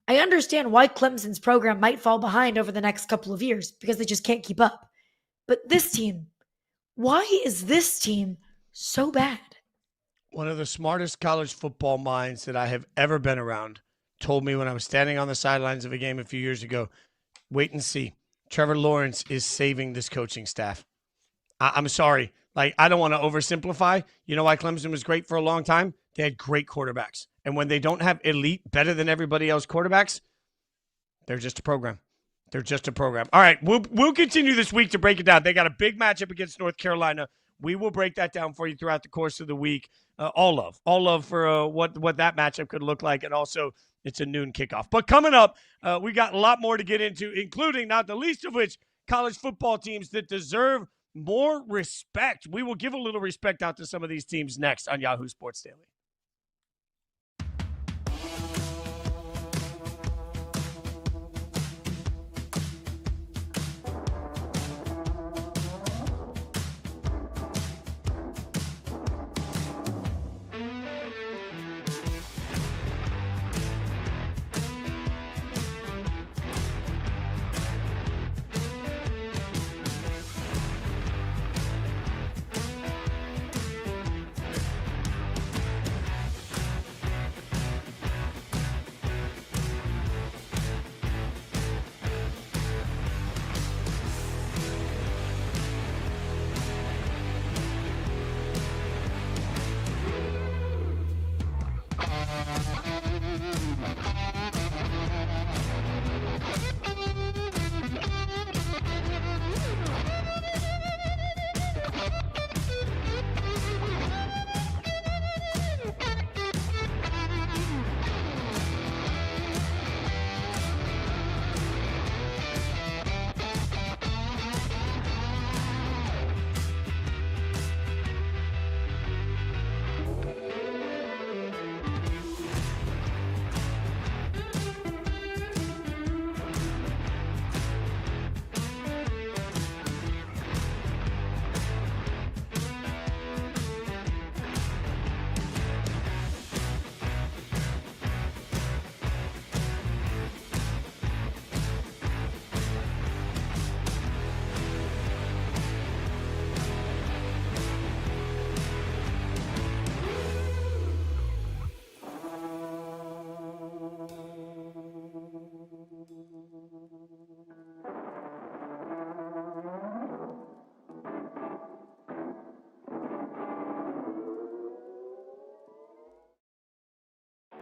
Speaker 2: I understand why Clemson's program might fall behind over the next couple of years because they just can't keep up. But this team, why is this team so bad?
Speaker 1: One of the smartest college football minds that I have ever been around told me when I was standing on the sidelines of a game a few years ago, wait and see. Trevor Lawrence is saving this coaching staff. I'm sorry. I don't want to oversimplify. You know why Clemson was great for a long time? They had great quarterbacks. And when they don't have elite, better than everybody else quarterbacks, they're just a program. They're just a program. All right, we'll continue this week to break it down. They got a big matchup against North Carolina. We will break that down for you throughout the course of the week. All love for what that matchup could look like. And also, it's a noon kickoff. But coming up, we got a lot more to get into, including, not the least of which, college football teams that deserve more respect. We will give a little respect out to some of these teams next on Yahoo Sports Daily.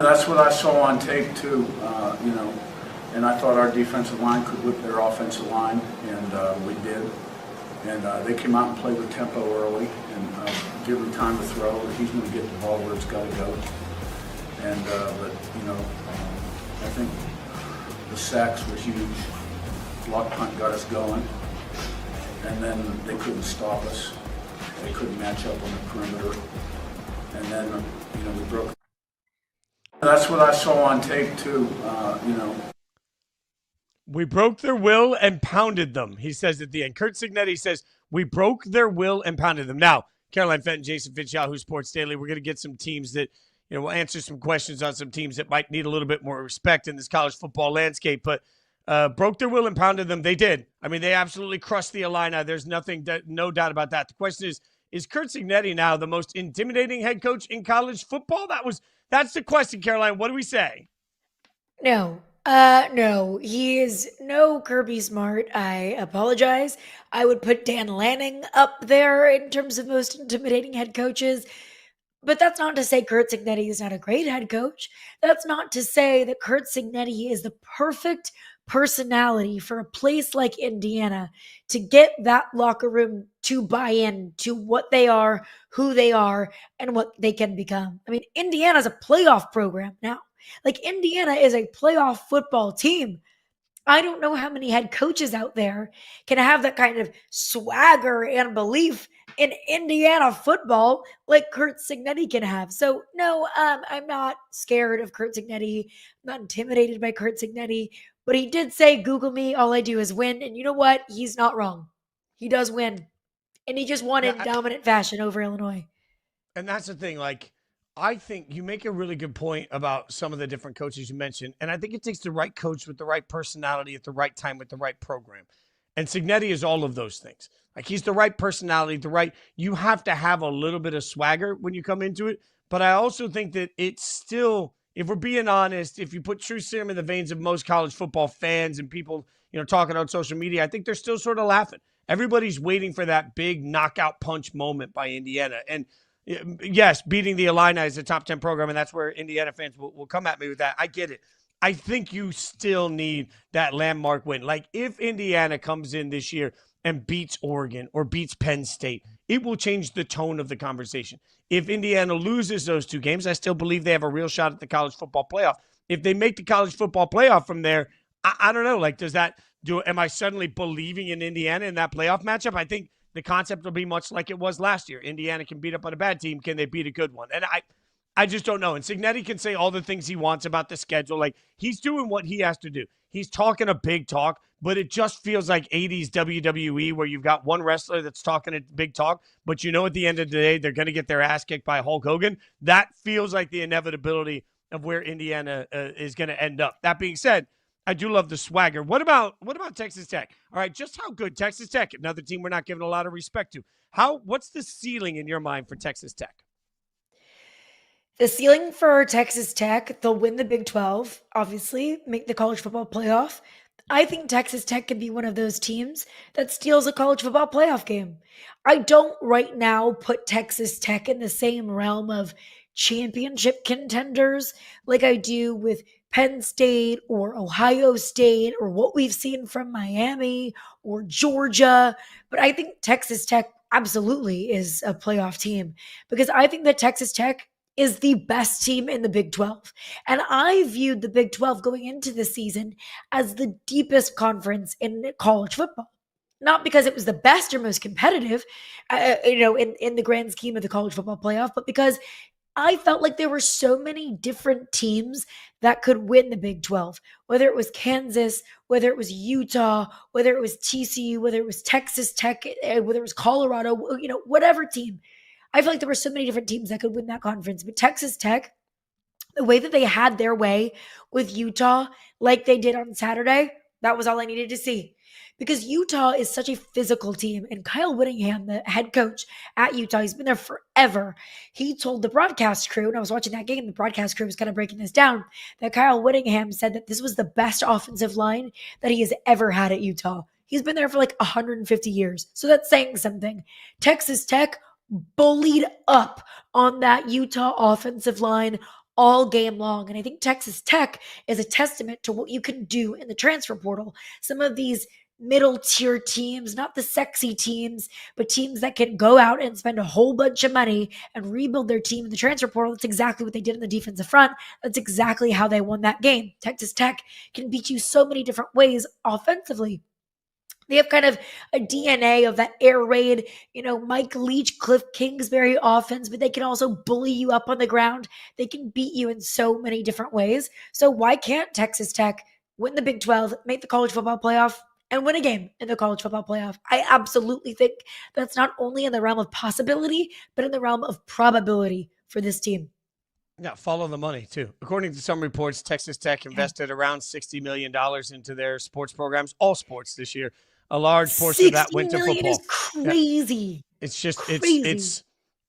Speaker 4: That's what I saw on tape too, and I thought our defensive line could whip their offensive line, and we did. And they came out and played with tempo early and give him time to throw. He's going to get the ball where it's got to go. And I think the sacks were huge. Block punt got us going, and then they couldn't stop us. They couldn't match up on the perimeter, and then we broke. That's what I saw on tape too.
Speaker 1: We broke their will and pounded them, he says at the end. Curt Cignetti says, we broke their will and pounded them. Now, Caroline Fenton, Jason Fitz, Yahoo Sports Daily, we're going to get some teams that, we'll answer some questions on some teams that might need a little bit more respect in this college football landscape. But broke their will and pounded them. They did. I mean, they absolutely crushed the Illini. There's no doubt about that. The question is Curt Cignetti now the most intimidating head coach in college football? That's the question, Caroline. What do we say?
Speaker 2: No, he is no Kirby Smart. I apologize. I would put Dan Lanning up there in terms of most intimidating head coaches. But that's not to say Curt Cignetti is not a great head coach. That's not to say that Curt Cignetti is the perfect personality for a place like Indiana to get that locker room to buy in to what they are, who they are, and what they can become. I mean, Indiana's a playoff program now. Like, Indiana is a playoff football team. I don't know how many head coaches out there can have that kind of swagger and belief in Indiana football like Curt Cignetti can have. So, no, I'm not scared of Curt Cignetti. I'm not intimidated by Curt Cignetti. But he did say, Google me, all I do is win. And you know what? He's not wrong. He does win. And he just won in dominant fashion over Illinois.
Speaker 1: And that's the thing, I think you make a really good point about some of the different coaches you mentioned. And I think it takes the right coach with the right personality at the right time with the right program. And Cignetti is all of those things. He's the right personality, you have to have a little bit of swagger when you come into it. But I also think that it's still, if we're being honest, if you put true serum in the veins of most college football fans and people, talking on social media, I think they're still sort of laughing. Everybody's waiting for that big knockout punch moment by Indiana. And yes, beating the Illini is a top 10 program, and that's where Indiana fans will come at me with that. I get it. I think you still need that landmark win. If Indiana comes in this year and beats Oregon or beats Penn State, it will change the tone of the conversation. If Indiana loses those two games, I still believe they have a real shot at the college football playoff. If they make the college football playoff from there, I don't know. Am I suddenly believing in Indiana in that playoff matchup? I think the concept will be much like it was last year. Indiana can beat up on a bad team. Can they beat a good one? And I just don't know. And Cignetti can say all the things he wants about the schedule. He's doing what he has to do. He's talking a big talk, but it just feels like 80s WWE where you've got one wrestler that's talking a big talk, but at the end of the day, they're going to get their ass kicked by Hulk Hogan. That feels like the inevitability of where Indiana is going to end up. That being said, I do love the swagger. What about Texas Tech? All right, just how good Texas Tech, another team we're not giving a lot of respect to. What's the ceiling in your mind for Texas Tech?
Speaker 2: The ceiling for Texas Tech, they'll win the Big 12, obviously, make the college football playoff. I think Texas Tech can be one of those teams that steals a college football playoff game. I don't right now put Texas Tech in the same realm of championship contenders like I do with Penn State or Ohio State or what we've seen from Miami or Georgia. But I think Texas Tech absolutely is a playoff team because I think that Texas Tech is the best team in the Big 12. And I viewed the Big 12 going into the season as the deepest conference in college football. Not because it was the best or most competitive, in the grand scheme of the college football playoff, but because I felt like there were so many different teams that could win the Big 12, whether it was Kansas, whether it was Utah, whether it was TCU, whether it was Texas Tech, whether it was Colorado, whatever team. I feel like there were so many different teams that could win that conference. But Texas Tech, the way that they had their way with Utah, like they did on Saturday, that was all I needed to see. Because Utah is such a physical team. And Kyle Whittingham, the head coach at Utah, he's been there forever. He told the broadcast crew, and I was watching that game, the broadcast crew was kind of breaking this down, that Kyle Whittingham said that this was the best offensive line that he has ever had at Utah. He's been there for 150 years. So that's saying something. Texas Tech bullied up on that Utah offensive line all game long. And I think Texas Tech is a testament to what you can do in the transfer portal. Some of these middle tier teams, not the sexy teams, but teams that can go out and spend a whole bunch of money and rebuild their team in the transfer portal. That's exactly what they did in the defensive front. That's exactly how they won that game. Texas Tech can beat you so many different ways offensively. They have kind of a DNA of that air raid, Mike Leach, Cliff Kingsbury offense, but they can also bully you up on the ground. They can beat you in so many different ways. So why can't Texas Tech win the Big 12, make the college football playoff, and win a game in the college football playoff? I absolutely think that's not only in the realm of possibility, but in the realm of probability for this team.
Speaker 1: Yeah, follow the money, too. According to some reports, Texas Tech invested around $60 million into their sports programs, all sports this year. A large portion of that went to football.
Speaker 2: Is crazy.
Speaker 1: Yeah. It's just
Speaker 2: crazy.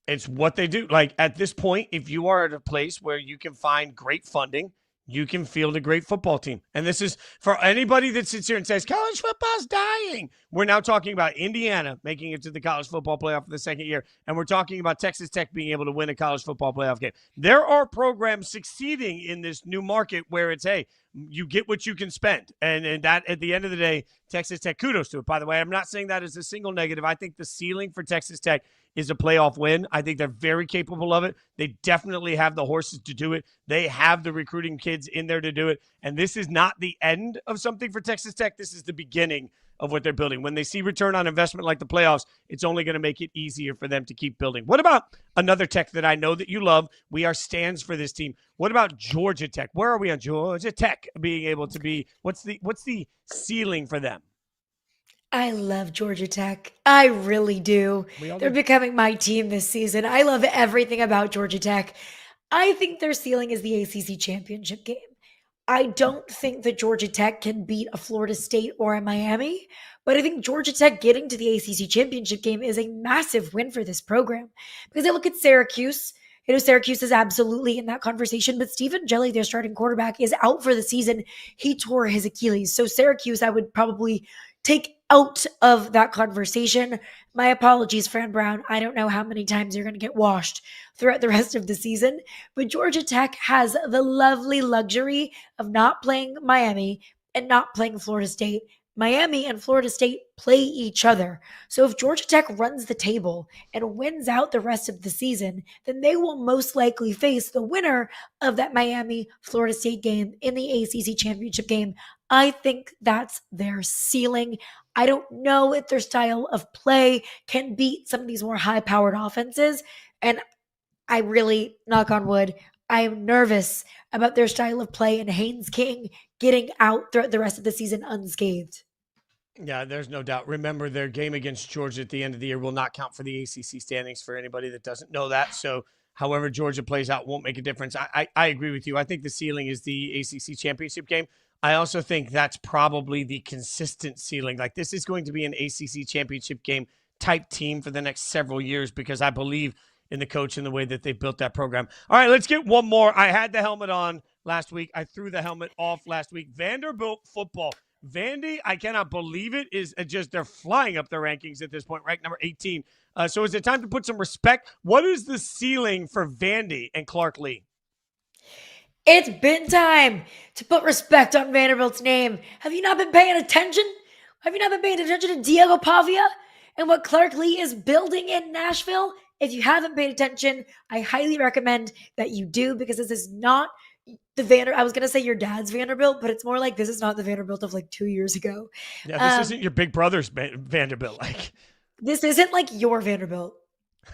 Speaker 1: It's what they do. Like at this point, if you are at a place where you can find great funding, you can field a great football team. And this is for anybody that sits here and says college football's dying. We're now talking about Indiana making it to the college football playoff for the second year. And we're talking about Texas Tech being able to win a college football playoff game. There are programs succeeding in this new market where it's, hey, you get what you can spend. And that, at the end of the day, Texas Tech, kudos to it. By the way, I'm not saying that as a single negative. I think the ceiling for Texas Tech is a playoff win. I think they're very capable of it. They definitely have the horses to do it. They have the recruiting kids in there to do it. And this is not the end of something for Texas Tech. This is the beginning of what they're building. When they see return on investment like the playoffs, it's only going to make it easier for them to keep building. What about another Tech that I know that you love? We are stands for this team. What about Georgia Tech? Where are we on Georgia Tech being able to be? What's the ceiling for them?
Speaker 2: I love Georgia Tech. I really do. They're becoming my team this season. I love everything about Georgia Tech. I think their ceiling is the ACC championship game. I don't think that Georgia Tech can beat a Florida State or a Miami, but I think Georgia Tech getting to the ACC championship game is a massive win for this program. Because I look at Syracuse. Syracuse is absolutely in that conversation, but Stephen Jelly, their starting quarterback, is out for the season. He tore his Achilles. So Syracuse, I would probably take out of that conversation. My apologies, Fran Brown. I don't know how many times you're going to get washed throughout the rest of the season, but Georgia Tech has the lovely luxury of not playing Miami and not playing Florida State. Miami and Florida State play each other. So if Georgia Tech runs the table and wins out the rest of the season, then they will most likely face the winner of that Miami-Florida State game in the ACC championship game. I think that's their ceiling. I don't know if their style of play can beat some of these more high-powered offenses. And I really, knock on wood, I am nervous about their style of play and Haynes King getting out throughout the rest of the season unscathed.
Speaker 1: Yeah, there's no doubt. Remember, their game against Georgia at the end of the year will not count for the ACC standings for anybody that doesn't know that. So however Georgia plays out won't make a difference. I agree with you. I think the ceiling is the ACC championship game. I also think that's probably the consistent ceiling. Like, this is going to be an ACC championship game type team for the next several years because I believe in the coach and the way that they built that program. All right, let's get one more. I had the helmet on last week. I threw the helmet off last week. Vanderbilt football. Vandy, I cannot believe it, is just they're flying up the rankings at this point, ranked number 18. So is it time to put some respect? What is the ceiling for Vandy and Clark Lee?
Speaker 2: It's been time to put respect on Vanderbilt's name. Have you not been paying attention? Have you not been paying attention to Diego Pavia and what Clark Lee is building in Nashville? If you haven't paid attention, I highly recommend that you do, because this is not I was going to say your dad's Vanderbilt, but it's more like this is not the Vanderbilt of like 2 years ago.
Speaker 1: Yeah, this isn't your big brother's Vanderbilt. Like,
Speaker 2: this isn't like your Vanderbilt.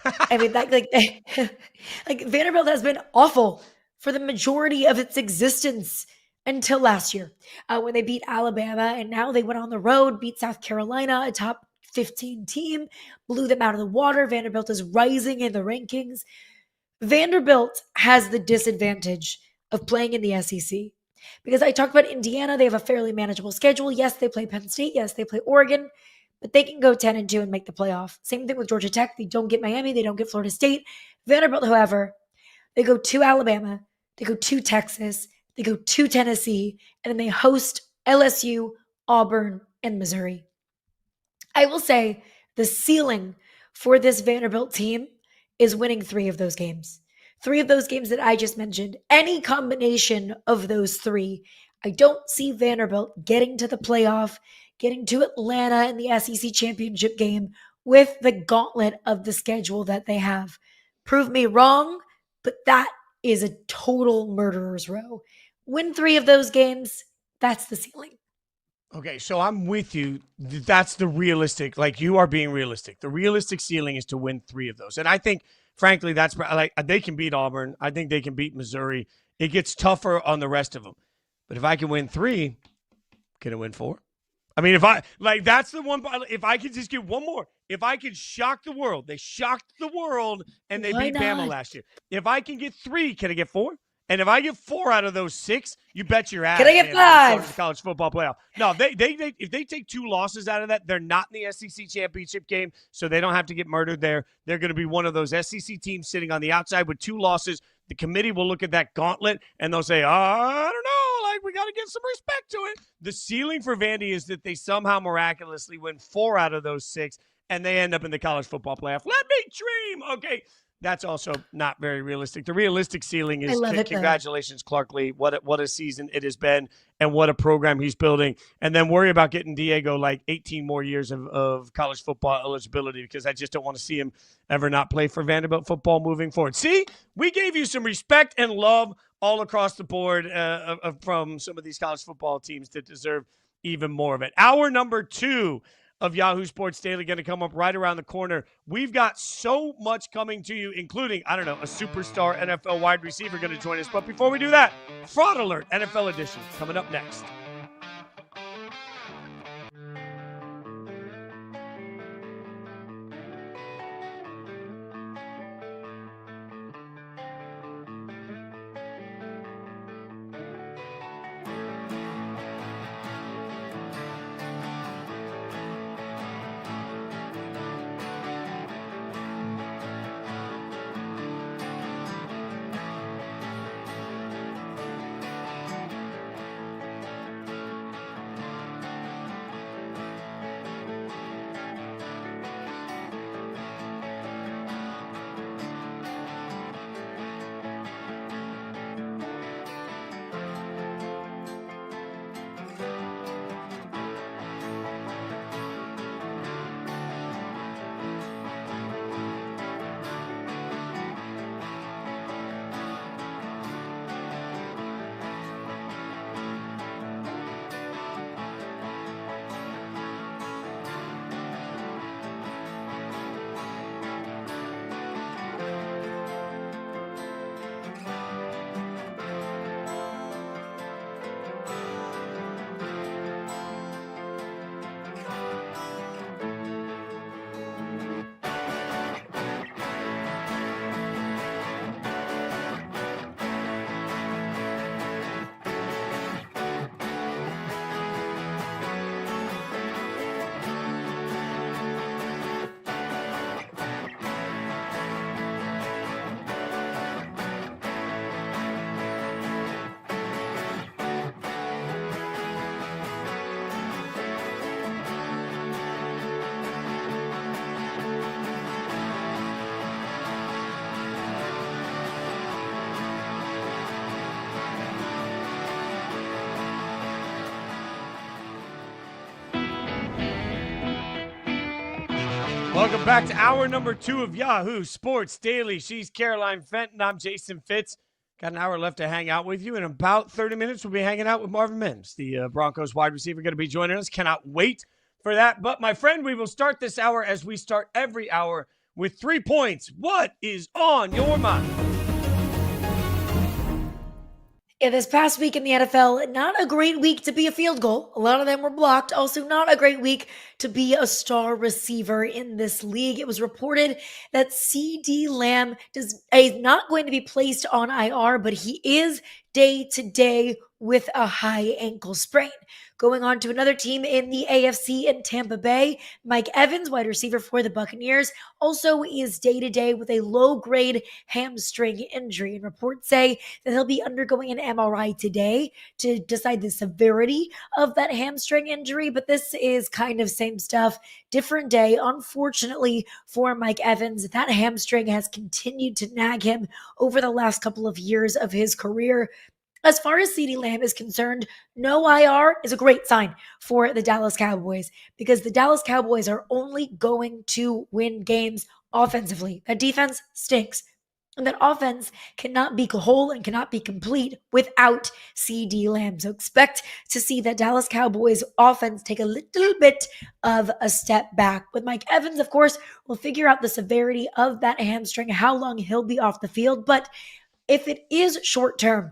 Speaker 2: I mean, like Vanderbilt has been awful for the majority of its existence until last year when they beat Alabama, and now they went on the road, beat South Carolina, a top 15 team, blew them out of the water. Vanderbilt is rising in the rankings. Vanderbilt has the disadvantage of playing in the SEC. Because I talked about Indiana, they have a fairly manageable schedule. Yes, they play Penn State. Yes, they play Oregon. But they can go 10-2 and make the playoff. Same thing with Georgia Tech. They don't get Miami. They don't get Florida State. Vanderbilt, however, they go to Alabama. They go to Texas. They go to Tennessee. And then they host LSU, Auburn, and Missouri. I will say the ceiling for this Vanderbilt team is winning 3 of those games. 3 of those games that I just mentioned, any combination of those 3, I don't see Vanderbilt getting to the playoff, getting to Atlanta in the SEC championship game with the gauntlet of the schedule that they have. Prove me wrong, but that is a total murderer's row. Win 3 of those games, that's the ceiling.
Speaker 1: Okay, so I'm with you. That's the realistic, like you are being realistic. The realistic ceiling is to win 3 of those. And I think, frankly, that's like they can beat Auburn. I think they can beat Missouri. It gets tougher on the rest of them. But if I can win 3, can I win 4? I mean, that's the one, if I could just get one more, if I could shock the world, they shocked the world and they beat Bama last year. If I can get 3, can I get 4? And if I get 4 out of those 6, you bet your ass.
Speaker 2: Can I get 5?
Speaker 1: The college football playoff. No, if they take 2 losses out of that, they're not in the SEC championship game, so they don't have to get murdered there. They're going to be one of those SEC teams sitting on the outside with 2 losses. The committee will look at that gauntlet and they'll say, I don't know, like we got to give some respect to it. The ceiling for Vandy is that they somehow miraculously win 4 out of those 6 and they end up in the college football playoff. Let me dream. Okay. That's also not very realistic. The realistic ceiling is congratulations, Clark Lee. What a season it has been and what a program he's building. And then worry about getting Diego like 18 more years of college football eligibility because I just don't want to see him ever not play for Vanderbilt football moving forward. See, we gave you some respect and love all across the board from some of these college football teams that deserve even more of it. Hour number 2 of Yahoo Sports Daily going to come up right around the corner. We've got so much coming to you, including, a superstar NFL wide receiver going to join us. But before we do that, Fraud Alert NFL Edition coming up next. Welcome back to hour number 2 of Yahoo Sports Daily. She's Caroline Fenton. I'm Jason Fitz. Got an hour left to hang out with you. In about 30 minutes, we'll be hanging out with Marvin Mims, the Broncos wide receiver, going to be joining us. Cannot wait for that. But, my friend, we will start this hour as we start every hour with 3 points. What is on your mind?
Speaker 2: Yeah, this past week in the NFL, not a great week to be a field goal. A lot of them were blocked. Also, not a great week to be a star receiver in this league. It was reported that CeeDee Lamb is not going to be placed on IR, but he is day to day with a high ankle sprain. Going on to another team in the AFC in Tampa Bay, Mike Evans, wide receiver for the Buccaneers, also is day to day with a low grade hamstring injury. And reports say that he'll be undergoing an MRI today to decide the severity of that hamstring injury. But this is kind of same stuff, different day. Unfortunately for Mike Evans, that hamstring has continued to nag him over the last couple of years of his career. As far as CeeDee Lamb is concerned, no IR is a great sign for the Dallas Cowboys because the Dallas Cowboys are only going to win games offensively. That defense stinks. And that offense cannot be whole and cannot be complete without CeeDee Lamb. So expect to see that Dallas Cowboys offense take a little bit of a step back. With Mike Evans, of course, we'll figure out the severity of that hamstring, how long he'll be off the field. But if it is short term,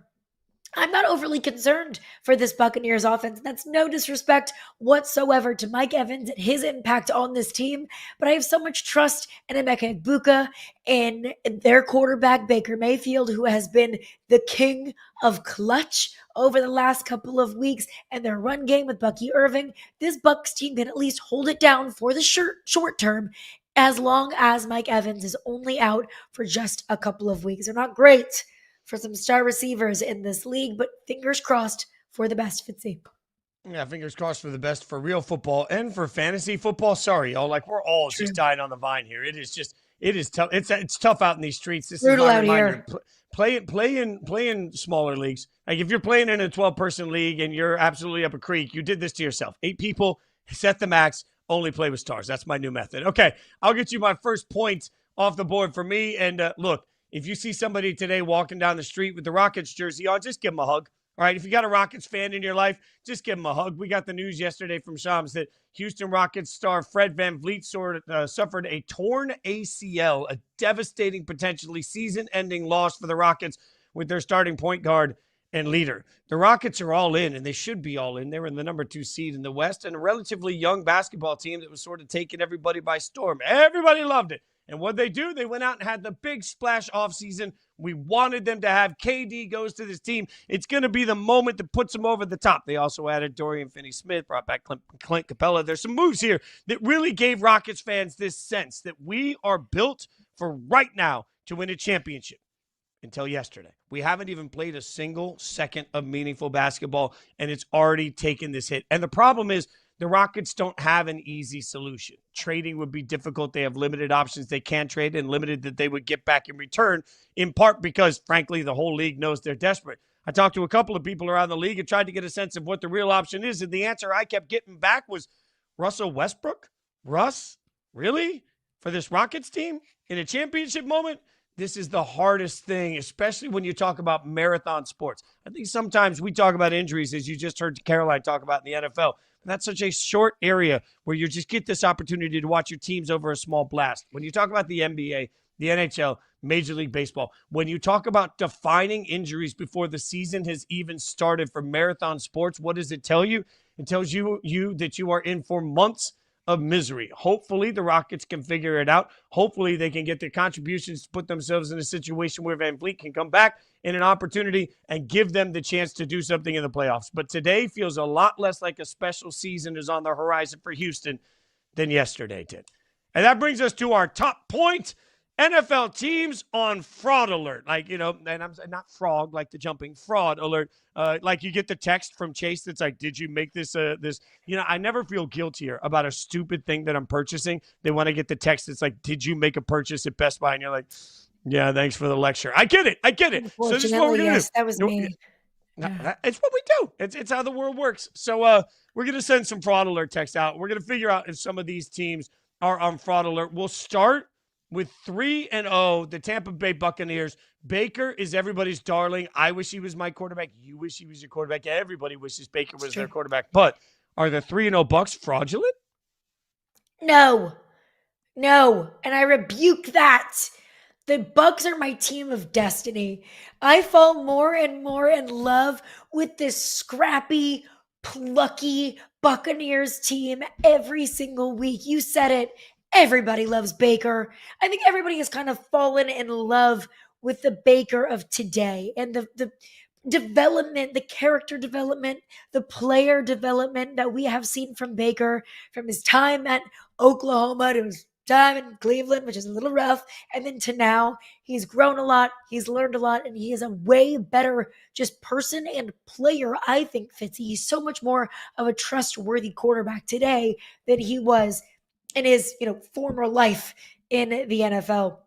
Speaker 2: I'm not overly concerned for this Buccaneers offense. That's no disrespect whatsoever to Mike Evans and his impact on this team, but I have so much trust in Emeka Egbuka and their quarterback, Baker Mayfield, who has been the king of clutch over the last couple of weeks, and their run game with Bucky Irving. This Bucs team can at least hold it down for the short term as long as Mike Evans is only out for just a couple of weeks. They're not great for some star receivers in this league, but fingers crossed for the best, Fitzy.
Speaker 1: Yeah, fingers crossed for the best for real football and for fantasy football. Sorry, y'all. Like, we're all just dying on the vine here. It is tough. It's tough out in these streets. This
Speaker 2: Brutal
Speaker 1: is my
Speaker 2: out
Speaker 1: reminder.
Speaker 2: here.
Speaker 1: Play in smaller leagues. Like, if you're playing in a 12-person league and you're absolutely up a creek, you did this to yourself. 8 people, set the max, only play with stars. That's my new method. Okay, I'll get you my first point off the board for me. And look, if you see somebody today walking down the street with the Rockets jersey on, just give them a hug. All right, if you got a Rockets fan in your life, just give them a hug. We got the news yesterday from Shams that Houston Rockets star Fred VanVleet suffered a torn ACL, a devastating, potentially season-ending loss for the Rockets with their starting point guard and leader. The Rockets are all in, and they should be all in. They were in the number 2 seed in the West, and a relatively young basketball team that was sort of taking everybody by storm. Everybody loved it. And what they do, they went out and had the big splash offseason. We wanted them to have. KD goes to this team. It's going to be the moment that puts them over the top. They also added Dorian Finney-Smith, brought back Clint Capella. There's some moves here that really gave Rockets fans this sense that we are built for right now to win a championship. Until yesterday, we haven't even played a single second of meaningful basketball, and it's already taken this hit. And the problem is, the Rockets don't have an easy solution. Trading would be difficult. They have limited options they can trade and limited that they would get back in return, in part because, frankly, the whole league knows they're desperate. I talked to a couple of people around the league and tried to get a sense of what the real option is, and the answer I kept getting back was Russell Westbrook? Russ? Really? For this Rockets team? In a championship moment? This is the hardest thing, especially when you talk about marathon sports. I think sometimes we talk about injuries, as you just heard Caroline talk about in the NFL. That's such a short area where you just get this opportunity to watch your teams over a small blast. When you talk about the NBA, the NHL, Major League Baseball, when you talk about defining injuries before the season has even started for marathon sports, what does it tell you? It tells you that you are in for months of misery. Hopefully the Rockets can figure it out. Hopefully they can get their contributions to put themselves in a situation where VanVleet can come back in an opportunity and give them the chance to do something in the playoffs. But today feels a lot less like a special season is on the horizon for Houston than yesterday did. And that brings us to our top point. NFL teams on fraud alert. Like, and I'm not frog, like the jumping fraud alert. Like you get the text from Chase that's like, did you make this? I never feel guiltier about a stupid thing that I'm purchasing. They want to get the text that's like, did you make a purchase at Best Buy? And you're like, yeah, thanks for the lecture. I get it. So this is what we're going to do.
Speaker 2: That was me.
Speaker 1: It's what we do. It's how the world works. So we're going to send some fraud alert text out. We're going to figure out if some of these teams are on fraud alert. We'll start with 3-0, the Tampa Bay Buccaneers. Baker is everybody's darling. I wish he was my quarterback. You wish he was your quarterback. Everybody wishes Baker was their quarterback. But are the 3-0 Bucs fraudulent?
Speaker 2: No. And I rebuke that. The Bucs are my team of destiny. I fall more and more in love with this scrappy, plucky Buccaneers team every single week. You said it. Everybody loves Baker. I think everybody has kind of fallen in love with the Baker of today. And the development, the character development, the player development that we have seen from Baker, from his time at Oklahoma to his time in Cleveland, which is a little rough, and then to now, he's grown a lot, he's learned a lot, and he is a way better just person and player, I think, Fitzy. He's so much more of a trustworthy quarterback today than he was in his, former life in the NFL.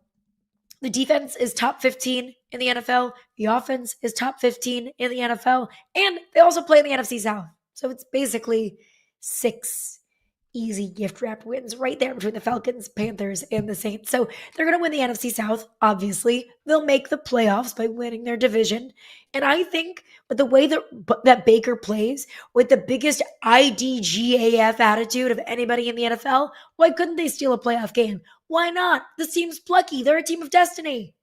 Speaker 2: The defense is top 15 in the NFL. The offense is top 15 in the NFL. And they also play in the NFC South. So it's basically 6 easy gift wrap wins right there between the Falcons, Panthers, and the Saints. So they're going to win the NFC South, obviously. They'll make the playoffs by winning their division. And I think with the way that Baker plays, with the biggest IDGAF attitude of anybody in the NFL, why couldn't they steal a playoff game? Why not? This team's plucky. They're a team of destiny.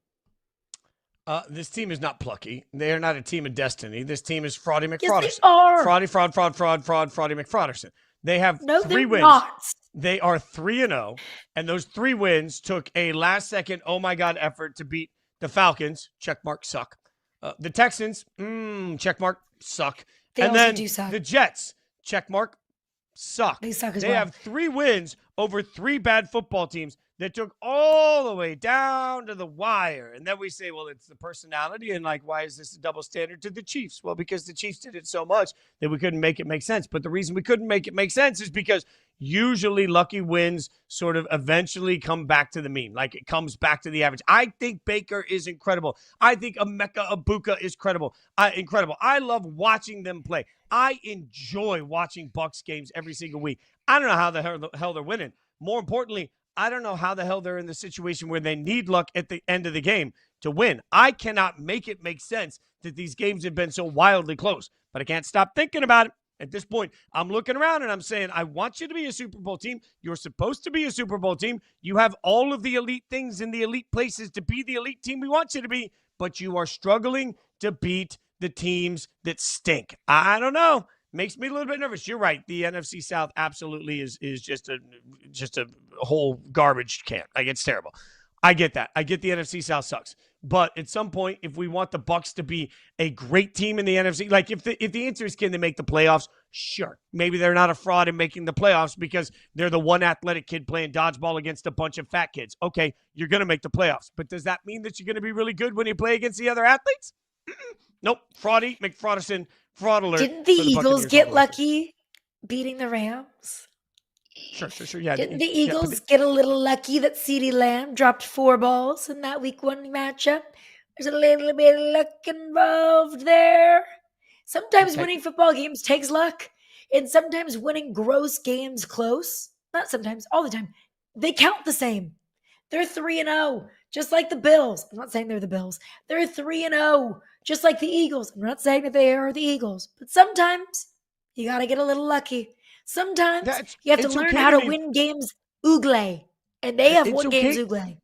Speaker 1: This team is not plucky. They are not a team of destiny. This team is Fraudy McFrauderson.
Speaker 2: Yes, they are.
Speaker 1: Fraudy McFrauderson. They have 3 wins.
Speaker 2: Not.
Speaker 1: They are 3-0, and those 3 wins took a last-second, oh my God, effort to beat the Falcons. Checkmark, suck. The Texans, checkmark, suck.
Speaker 2: They
Speaker 1: and
Speaker 2: also
Speaker 1: then
Speaker 2: do suck.
Speaker 1: The Jets, checkmark, suck.
Speaker 2: They suck as
Speaker 1: well. They have 3 wins over 3 bad football teams that took all the way down to the wire. And then we say, well, it's the personality. And why is this a double standard to the Chiefs? Well, because the Chiefs did it so much that we couldn't make it make sense. But the reason we couldn't make it make sense is because usually lucky wins sort of eventually come back to the mean. It comes back to the average. I think Baker is incredible. I think Emeka Egbuka is incredible. I love watching them play. I enjoy watching Bucs games every single week. I don't know how the hell they're winning. More importantly, I don't know how the hell they're in the situation where they need luck at the end of the game to win. I cannot make it make sense that these games have been so wildly close, but I can't stop thinking about it. At this point, I'm looking around and I'm saying, I want you to be a Super Bowl team. You're supposed to be a Super Bowl team. You have all of the elite things in the elite places to be the elite team we want you to be, but you are struggling to beat the teams that stink. I don't know. Makes me a little bit nervous. You're right. The NFC South absolutely is just a whole garbage can. It's terrible. I get that. I get the NFC South sucks. But at some point, if we want the Bucs to be a great team in the NFC, if the answer is can they make the playoffs, sure. Maybe they're not a fraud in making the playoffs because they're the one athletic kid playing dodgeball against a bunch of fat kids. Okay, you're going to make the playoffs. But does that mean that you're going to be really good when you play against the other athletes? Nope. Fraudy McFrauderson. Fraud alert.
Speaker 2: Didn't the Eagles get lucky beating the Rams?
Speaker 1: Sure. Yeah.
Speaker 2: Didn't the Eagles get a little lucky that CeeDee Lamb dropped 4 balls in that week 1 matchup? There's a little bit of luck involved there. Sometimes winning football games takes luck, and sometimes winning gross games close, not sometimes, all the time, they count the same. They're 3-0, just like the Bills. I'm not saying they're the Bills. They're 3-0, just like the Eagles. I'm not saying that they are the Eagles. But sometimes you got to get a little lucky. Sometimes you have to learn how to win games oogle. And they have won games oogle.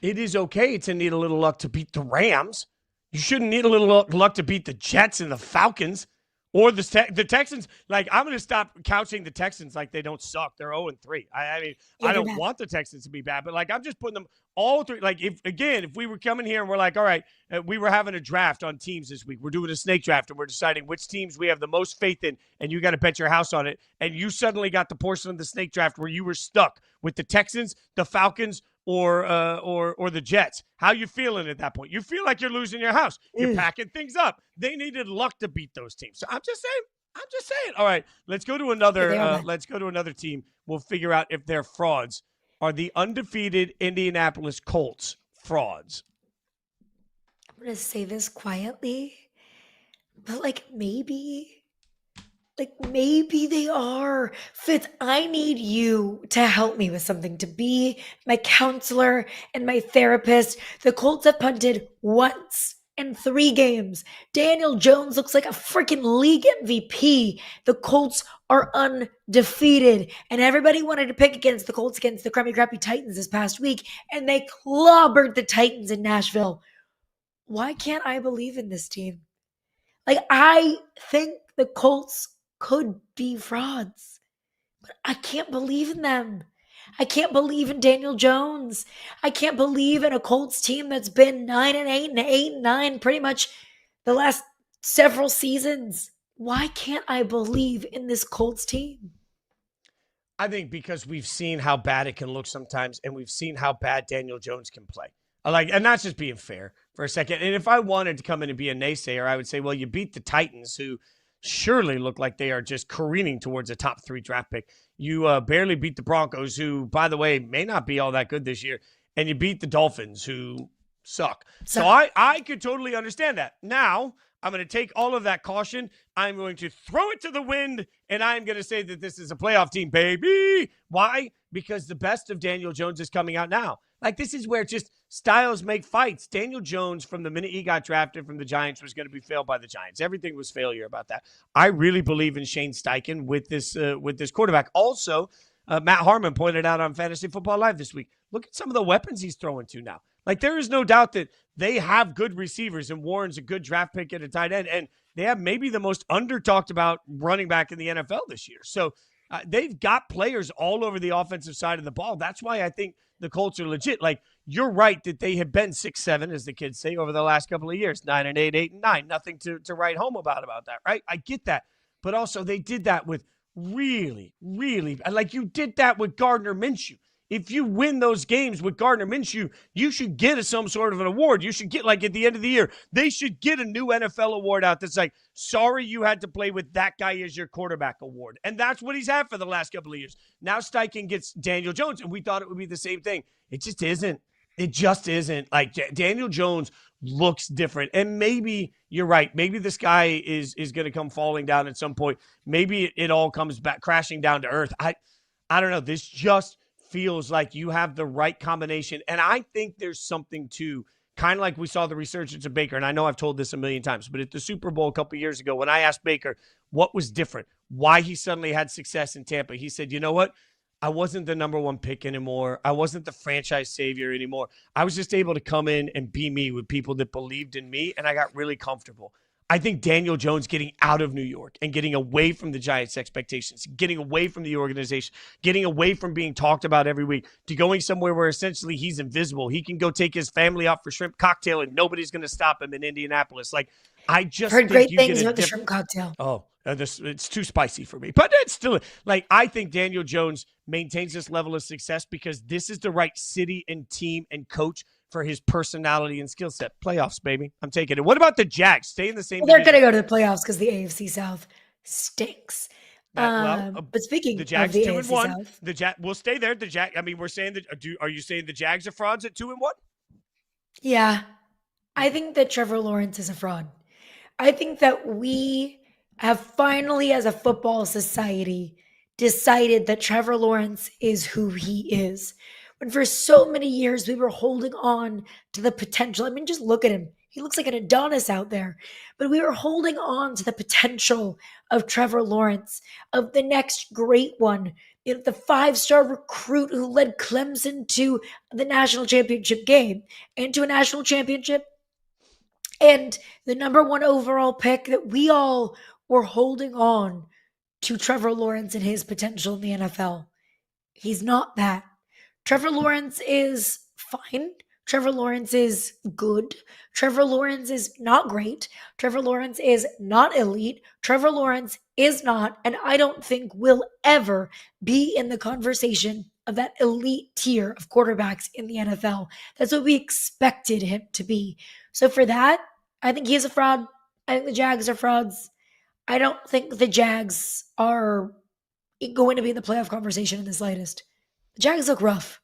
Speaker 1: It is okay to need a little luck to beat the Rams. You shouldn't need a little luck to beat the Jets and the Falcons. Or the Texans. I'm going to stop couching the Texans like they don't suck. They're 0-3. I don't want the Texans to be bad, but I'm just putting them all through. If we were coming here and we're all right, we were having a draft on teams this week. We're doing a snake draft and we're deciding which teams we have the most faith in, and you got to bet your house on it. And you suddenly got the portion of the snake draft where you were stuck with the Texans, the Falcons, or the Jets. How you feeling at that point? You feel like you're losing your house. You're packing things up. They needed luck to beat those teams. So I'm just saying. All right, let's go to another team. We'll figure out if they're frauds. Are the undefeated Indianapolis Colts frauds?
Speaker 2: I'm going to say this quietly, but maybe they are. Fitz, I need you to help me with something, to be my counselor and my therapist. The Colts have punted once in 3 games. Daniel Jones looks like a freaking league MVP. The Colts are undefeated. And everybody wanted to pick against the Colts against the crummy crappy Titans this past week. And they clobbered the Titans in Nashville. Why can't I believe in this team? I think the Colts could be frauds, but I can't believe in them. I can't believe in Daniel Jones. I can't believe in a Colts team that's been 9-8 and 8-9 pretty much the last several seasons. Why can't I believe in this Colts team?
Speaker 1: I think because we've seen how bad it can look sometimes, and we've seen how bad Daniel Jones can play. And that's just being fair for a second. And if I wanted to come in and be a naysayer, I would say, well, you beat the Titans, who surely look like they are just careening towards a top 3 draft pick. You barely beat the Broncos, who, by the way, may not be all that good this year. And you beat the Dolphins, who suck. So I could totally understand that. Now, I'm going to take all of that caution. I'm going to throw it to the wind, and I'm going to say that this is a playoff team, baby. Why? Because the best of Daniel Jones is coming out now. This is where just styles make fights. Daniel Jones, from the minute he got drafted from the Giants, was going to be failed by the Giants. Everything was failure about that. I really believe in Shane Steichen with this quarterback. Also, Matt Harmon pointed out on Fantasy Football Live this week, look at some of the weapons he's throwing to now. There is no doubt that they have good receivers, and Warren's a good draft pick at a tight end, and they have maybe the most under-talked about running back in the NFL this year. So they've got players all over the offensive side of the ball. That's why I think the Colts are legit. You're right that they have been 6-7, as the kids say, over the last couple of years, 9-8, 8-9. Nothing to write home about that, right? I get that. But also they did that with really, you did that with Gardner Minshew. If you win those games with Gardner Minshew, you should get some sort of an award. You should get, at the end of the year, they should get a new NFL award out that's sorry you had to play with that guy as your quarterback award. And that's what he's had for the last couple of years. Now Steichen gets Daniel Jones, and we thought it would be the same thing. It just isn't. It just isn't. Daniel Jones looks different. And maybe you're right. Maybe this guy is going to come falling down at some point. Maybe it all comes back crashing down to earth. I don't know. This just feels like you have the right combination. And I think there's something to kind of like we saw the resurgence of Baker. And I know I've told this a million times, but at the Super Bowl a couple years ago, when I asked Baker what was different, why he suddenly had success in Tampa, he said, you know what? I wasn't the number 1 pick anymore. I wasn't the franchise savior anymore. I was just able to come in and be me with people that believed in me, and I got really comfortable. I think Daniel Jones getting out of New York and getting away from the Giants' expectations, getting away from the organization, getting away from being talked about every week, to going somewhere where essentially he's invisible. He can go take his family out for shrimp cocktail and nobody's going to stop him in Indianapolis. I just
Speaker 2: heard great things about the shrimp cocktail.
Speaker 1: Oh, it's too spicy for me. But it's still, I think Daniel Jones maintains this level of success because this is the right city and team and coach for his personality and skill set. Playoffs, baby. I'm taking it. What about the Jags? Stay in the same
Speaker 2: They're going to go to the playoffs because the AFC South stinks. But speaking
Speaker 1: the Jags
Speaker 2: of the
Speaker 1: 2-1,
Speaker 2: South,
Speaker 1: we'll stay there. We're saying that. Are you saying the Jags are frauds at 2-1?
Speaker 2: Yeah, I think that Trevor Lawrence is a fraud. I think that we have finally, as a football society, decided that Trevor Lawrence is who he is. When for so many years we were holding on to the potential. Just look at him. He looks like an Adonis out there. But we were holding on to the potential of Trevor Lawrence, of the next great one. The 5-star recruit who led Clemson to the national championship game and to a national championship. And the number 1 overall pick, that we all were holding on to Trevor Lawrence and his potential in the NFL. He's not that. Trevor Lawrence is fine. Trevor Lawrence is good. Trevor Lawrence is not great. Trevor Lawrence is not elite. Trevor Lawrence is not, and I don't think will ever be in the conversation of that elite tier of quarterbacks in the NFL. That's what we expected him to be. So for that, I think he is a fraud. I think the Jags are frauds. I don't think the Jags are going to be in the playoff conversation in the slightest. The Jags look rough.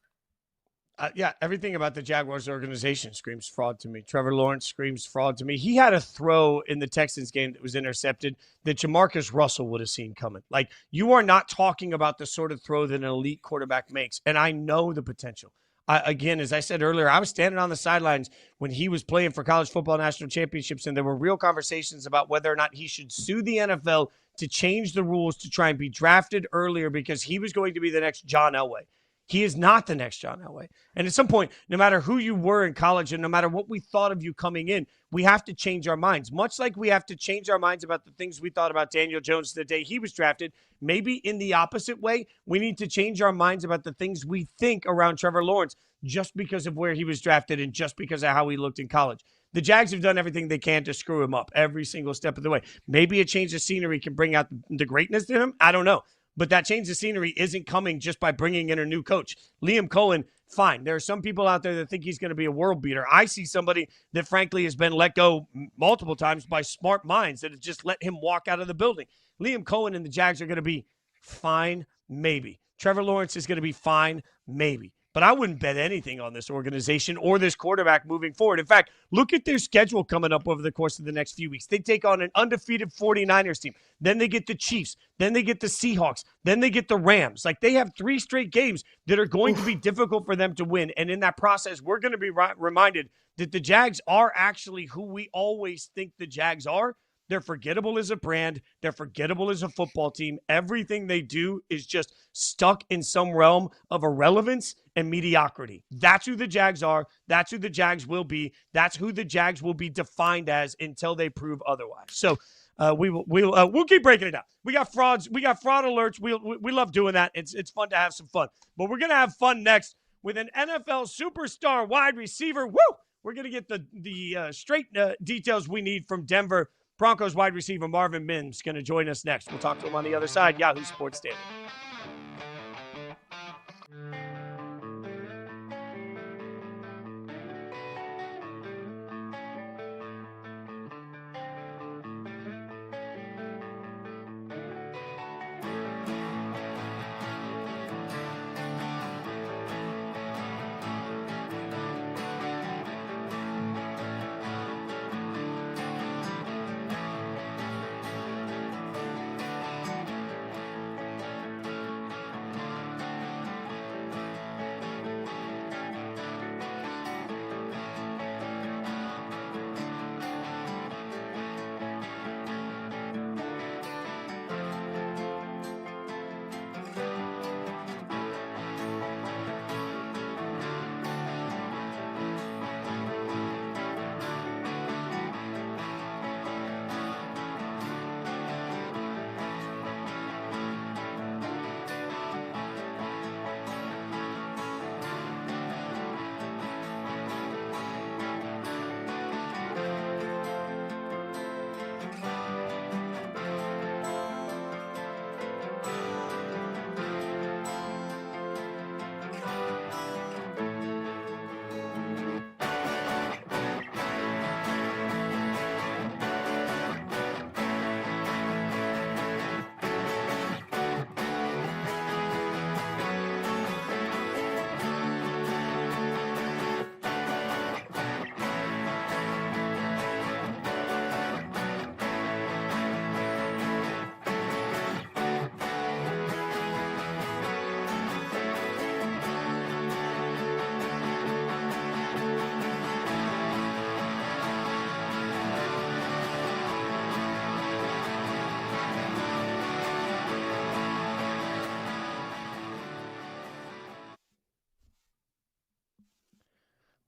Speaker 1: Everything about the Jaguars organization screams fraud to me. Trevor Lawrence screams fraud to me. He had a throw in the Texans game that was intercepted that Jamarcus Russell would have seen coming. You are not talking about the sort of throw that an elite quarterback makes, and I know the potential. Again, as I said earlier, I was standing on the sidelines when he was playing for college football national championships, and there were real conversations about whether or not he should sue the NFL to change the rules to try and be drafted earlier because he was going to be the next John Elway. He is not the next John Elway. And at some point, no matter who you were in college and no matter what we thought of you coming in, we have to change our minds. Much like we have to change our minds about the things we thought about Daniel Jones the day he was drafted, maybe in the opposite way, we need to change our minds about the things we think around Trevor Lawrence just because of where he was drafted and just because of how he looked in college. The Jags have done everything they can to screw him up every single step of the way. Maybe a change of scenery can bring out the greatness in him. I don't know. But that change of scenery isn't coming just by bringing in a new coach. Liam Cohen, fine. There are some people out there that think he's going to be a world beater. I see somebody that, frankly, has been let go multiple times by smart minds that have just let him walk out of the building. Liam Cohen and the Jags are going to be fine, maybe. Trevor Lawrence is going to be fine, maybe. But I wouldn't bet anything on this organization or this quarterback moving forward. In fact, look at their schedule coming up over the course of the next few weeks. They take on an undefeated 49ers team. Then they get the Chiefs. Then they get the Seahawks. Then they get the Rams. Like, they have 3 straight games that are going to be difficult for them to win. And in that process, we're going to be reminded that the Jags are actually who we always think the Jags are. They're forgettable as a brand. They're forgettable as a football team. Everything they do is just stuck in some realm of irrelevance and mediocrity. That's who the Jags are. That's who the Jags will be. That's who the Jags will be defined as until they prove otherwise. So we'll keep breaking it down. We got frauds. We got fraud alerts. We love doing that. It's fun to have some fun. But we're gonna have fun next with an NFL superstar wide receiver. Woo! We're gonna get the straight details we need from Denver. Broncos wide receiver Marvin Mims going to join us next. We'll talk to him on the other side. Yahoo Sports Daily.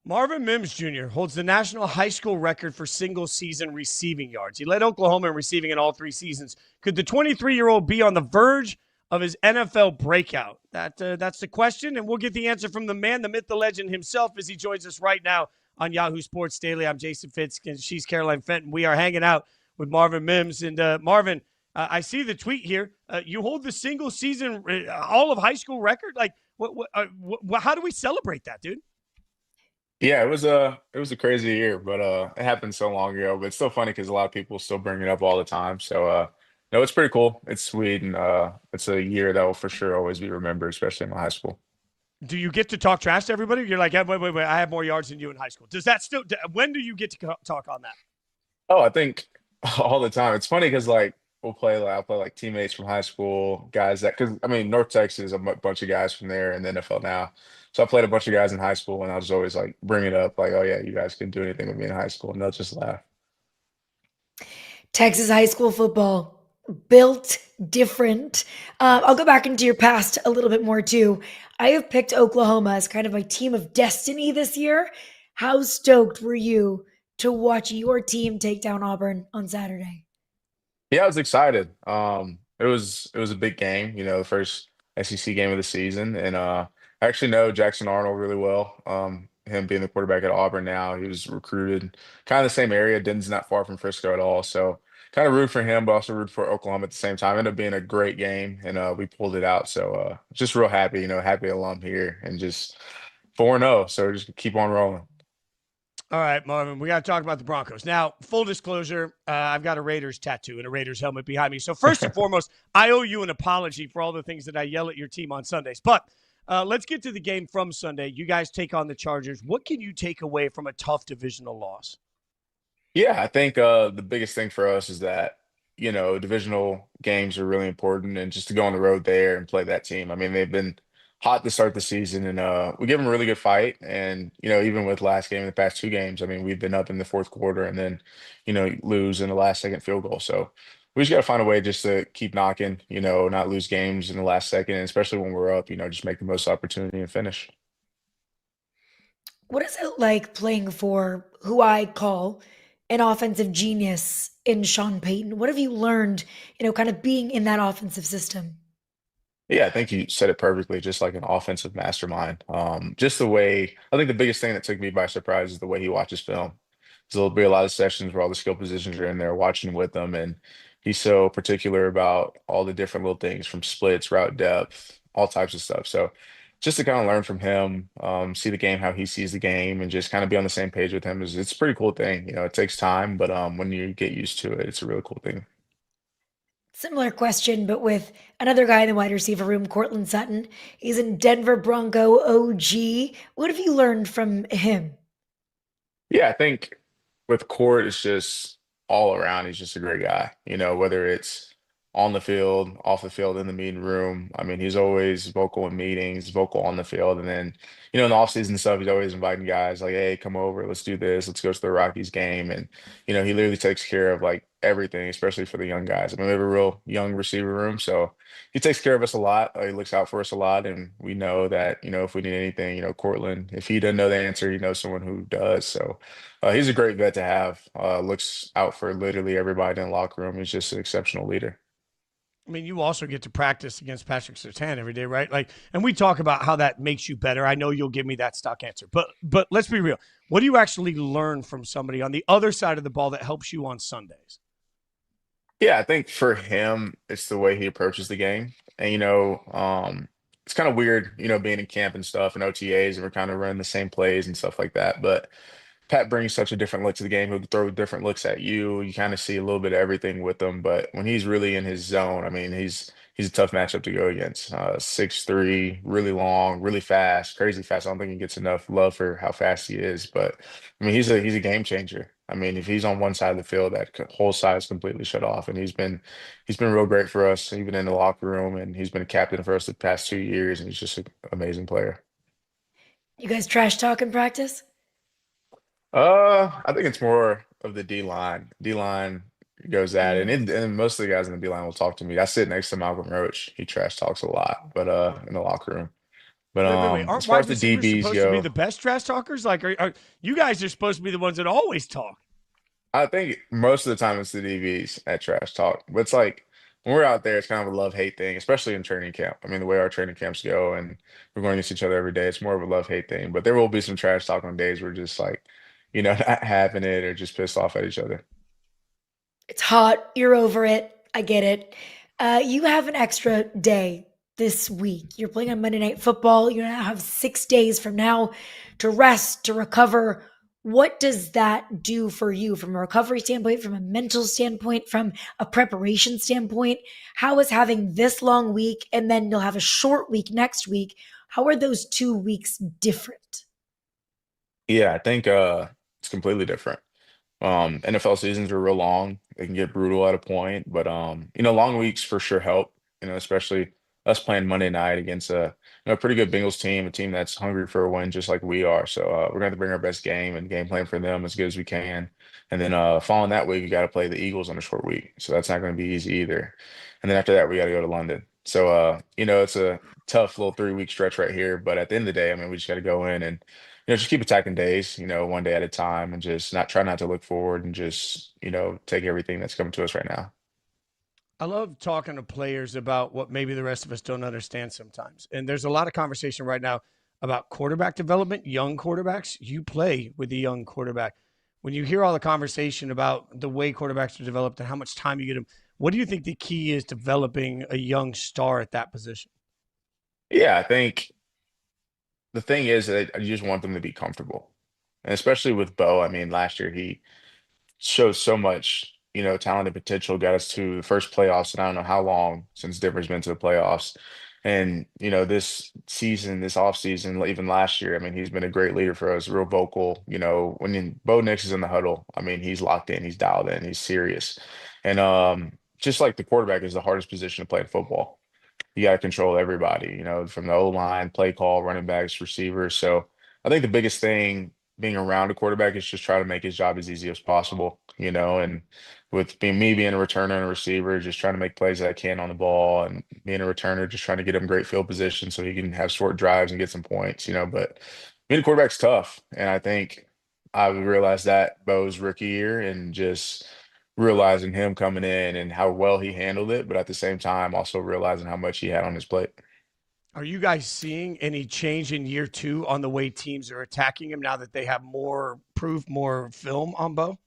Speaker 1: Marvin Mims Jr. holds the national high school record for single-season receiving yards. He led Oklahoma in receiving in all 3 seasons. Could the 23-year-old be on the verge of his NFL breakout? That's the question, and we'll get the answer from the man, the myth, the legend himself as he joins us right now on Yahoo Sports Daily. I'm Jason Fitz, and she's Caroline Fenton. We are hanging out with Marvin Mims. And Marvin, I see the tweet here. You hold the single-season all of high school record? Like, how do we celebrate that, dude?
Speaker 5: Yeah, it was a crazy year, but it happened so long ago. But it's still funny because a lot of people still bring it up all the time. So no, it's pretty cool. It's sweet, and it's a year that will for sure always be remembered, especially in high school.
Speaker 1: Do you get to talk trash to everybody? You're like, hey, wait, I have more yards than you in high school. Does that still? When do you get to talk on that?
Speaker 5: Oh, I think all the time. It's funny because I'll play like teammates from high school, guys because I mean North Texas, a bunch of guys from there in the NFL now. So I played a bunch of guys in high school, and I was always like bring it up, like, oh yeah, you guys can do anything with me in high school, and they'll just laugh.
Speaker 2: Texas high school football. built different. I'll go back into your past a little bit more too. I have picked Oklahoma as kind of my team of destiny this year. How stoked were you to watch your team take down Auburn on Saturday?
Speaker 5: Yeah, I was excited. It was a big game, the first SEC game of the season, and I actually know Jackson Arnold really well. Him being the quarterback at Auburn now, he was recruited kind of the same area. Denton's not far from Frisco at all, so kind of root for him, but also root for Oklahoma at the same time. Ended up being a great game, and we pulled it out. So just real happy, happy alum here, and just 4-0. So just keep on rolling.
Speaker 1: All right, Marvin, we got to talk about the Broncos. Now, full disclosure, I've got a Raiders tattoo and a Raiders helmet behind me. So first and foremost, I owe you an apology for all the things that I yell at your team on Sundays. But let's get to the game from Sunday. You guys take on the Chargers. What can you take away from a tough divisional loss?
Speaker 5: Yeah, I think the biggest thing for us is that, divisional games are really important and just to go on the road there and play that team. I mean, they've been hot to start the season and we give them a really good fight. And, even with last game in the past two games, I mean, we've been up in the fourth quarter and then, lose in the last second field goal. So we just got to find a way just to keep knocking, not lose games in the last second, and especially when we're up, just make the most opportunity and finish.
Speaker 2: What is it like playing for who I call an offensive genius in Sean Payton? What have you learned, kind of being in that offensive system?
Speaker 5: Yeah, I think you said it perfectly, just like an offensive mastermind. Just the way, I think the biggest thing that took me by surprise is the way he watches film. There'll be a lot of sessions where all the skill positions are in there watching with them, and he's so particular about all the different little things from splits, route depth, all types of stuff. So just to kind of learn from him, see the game how he sees the game, and just kind of be on the same page with him is it's a pretty cool thing. It takes time, but when you get used to it, it's a really cool thing.
Speaker 2: Similar question, but with another guy in the wide receiver room, Cortland Sutton. He's in Denver Bronco OG. What have you learned from him?
Speaker 5: Yeah, I think with Court, it's just all around. He's just a great guy. Whether it's on the field, off the field, in the meeting room. I mean, he's always vocal in meetings, vocal on the field. And then, in the offseason stuff, he's always inviting guys like, hey, come over, let's do this, let's go to the Rockies game. And, he literally takes care of like everything, especially for the young guys. I mean, we have a real young receiver room. So he takes care of us a lot. He looks out for us a lot. And we know that, if we need anything, Cortland, if he doesn't know the answer, he knows someone who does. So he's a great vet to have. Looks out for literally everybody in the locker room. He's just an exceptional leader.
Speaker 1: I mean, you also get to practice against Patrick Surtain every day, right? Like, and we talk about how that makes you better. I know you'll give me that stock answer, but let's be real. What do you actually learn from somebody on the other side of the ball that helps you on Sundays?
Speaker 5: Yeah, I think for him, it's the way he approaches the game. And, it's kind of weird, being in camp and stuff and OTAs and we're kind of running the same plays and stuff like that. But Pat brings such a different look to the game. He'll throw different looks at you. You kind of see a little bit of everything with him. But when he's really in his zone, I mean, he's a tough matchup to go against. 6'3", really long, really fast, crazy fast. I don't think he gets enough love for how fast he is. But I mean, he's a game changer. I mean, if he's on one side of the field, that whole side is completely shut off. And he's been real great for us, even in the locker room. And he's been a captain for us the past 2 years. And he's just an amazing player.
Speaker 2: You guys trash talk in practice?
Speaker 5: I think it's more of the D line. D line goes at it,
Speaker 2: Mm.
Speaker 5: and most of the guys in the D line will talk to me. I sit next to Malcolm Roach. He trash talks a lot, but in the locker room. But
Speaker 1: Wait.
Speaker 5: as
Speaker 1: Aren't
Speaker 5: far as
Speaker 1: wide
Speaker 5: the
Speaker 1: receivers
Speaker 5: DBs
Speaker 1: supposed to be
Speaker 5: go,
Speaker 1: the best trash talkers? Like, you guys are supposed to be the ones that always talk?
Speaker 5: I think most of the time it's the DBs at trash talk. But it's like when we're out there, it's kind of a love-hate thing, especially in training camp. I mean, the way our training camps go, and we're going against each other every day, it's more of a love-hate thing. But there will be some trash talk on days where we're just like, not having it or just pissed off at each other.
Speaker 2: It's hot. You're over it. I get it. You have an extra day this week. You're playing on Monday Night Football. You now have 6 days from now to rest, to recover. What does that do for you from a recovery standpoint, from a mental standpoint, from a preparation standpoint? How is having this long week and then you'll have a short week next week? How are those 2 weeks different?
Speaker 5: Yeah, I think it's completely different. NFL seasons are real long. They can get brutal at a point, but long weeks for sure help. Especially us playing Monday night against a pretty good Bengals team, a team that's hungry for a win just like we are. So we're going to bring our best game and game plan for them as good as we can. And then following that week, we got to play the Eagles on a short week. So that's not going to be easy either. And then after that, we got to go to London. So, it's a tough little 3 week stretch right here. But at the end of the day, I mean, we just got to go in and, just keep attacking days, one day at a time and just not to look forward and just, take everything that's coming to us right now.
Speaker 1: I love talking to players about what maybe the rest of us don't understand sometimes. And there's a lot of conversation right now about quarterback development, young quarterbacks. You play with a young quarterback. When you hear all the conversation about the way quarterbacks are developed and how much time you get them, what do you think the key is developing a young star at that position?
Speaker 5: Yeah, I think the thing is that I just want them to be comfortable. And especially with Bo, I mean, last year he shows so much, talent and potential, got us to the first playoffs, and I don't know how long since Denver's been to the playoffs. And, this season, this offseason, even last year, I mean, he's been a great leader for us, real vocal. When Bo Nix is in the huddle, I mean, he's locked in, he's dialed in, he's serious. And just like the quarterback is the hardest position to play in football. You got to control everybody, from the O line, play call, running backs, receivers. So I think the biggest thing being around a quarterback is just try to make his job as easy as possible, and with being a returner and a receiver, just trying to make plays that I can on the ball and being a returner, just trying to get him great field position so he can have short drives and get some points, but being a quarterback's tough. And I think I realized that Bo's rookie year and just realizing him coming in and how well he handled it, but at the same time, also realizing how much he had on his plate.
Speaker 1: Are you guys seeing any change in year two on the way teams are attacking him now that they have more proof, more film on Bo?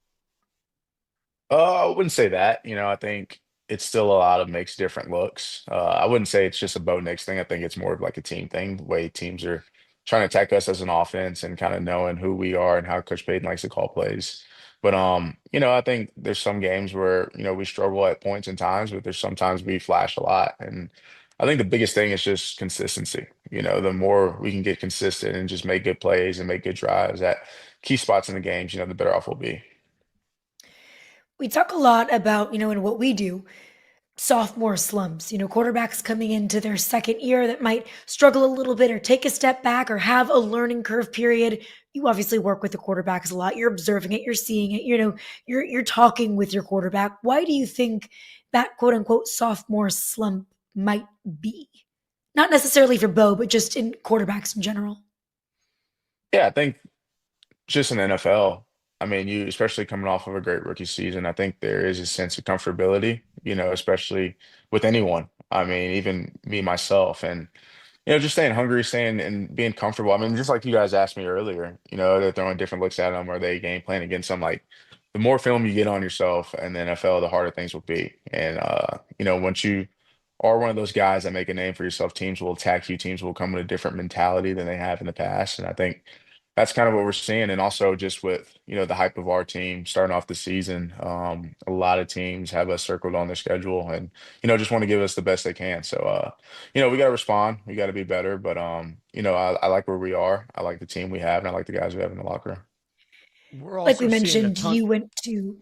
Speaker 5: I wouldn't say that. I think it's still a lot of mixed different looks. I wouldn't say it's just a Bo Nix thing. I think it's more of like a team thing, the way teams are trying to attack us as an offense and kind of knowing who we are and how Coach Payton likes to call plays. But I think there's some games where, we struggle at points and times, but there's sometimes we flash a lot. And I think the biggest thing is just consistency. The more we can get consistent and just make good plays and make good drives at key spots in the games, the better off we'll be.
Speaker 2: We talk a lot about, in what we do, sophomore slumps, quarterbacks coming into their second year that might struggle a little bit or take a step back or have a learning curve period. You obviously work with the quarterbacks a lot. You're observing it, you're seeing it, you're talking with your quarterback. Why do you think that quote unquote sophomore slump might be? Not necessarily for Bo, but just in quarterbacks in general.
Speaker 5: Yeah, I think just in the NFL, I mean, you especially coming off of a great rookie season, I think there is a sense of comfortability, especially with anyone. I mean, even me myself, and just staying hungry, staying and being comfortable. I mean, just like you guys asked me earlier, they're throwing different looks at them, or they game plan against them. Like the more film you get on yourself in the NFL, the harder things will be. And once you are one of those guys that make a name for yourself, teams will attack you. Teams will come with a different mentality than they have in the past. And I think that's kind of what we're seeing. And also just with, the hype of our team starting off the season, a lot of teams have us circled on their schedule and, just want to give us the best they can. So, we got to respond. We got to be better. But, I like where we are. I like the team we have, and I like the guys we have in the locker room.
Speaker 1: We're
Speaker 2: Like we
Speaker 1: also seeing a
Speaker 2: mentioned,
Speaker 1: ton.
Speaker 2: you went to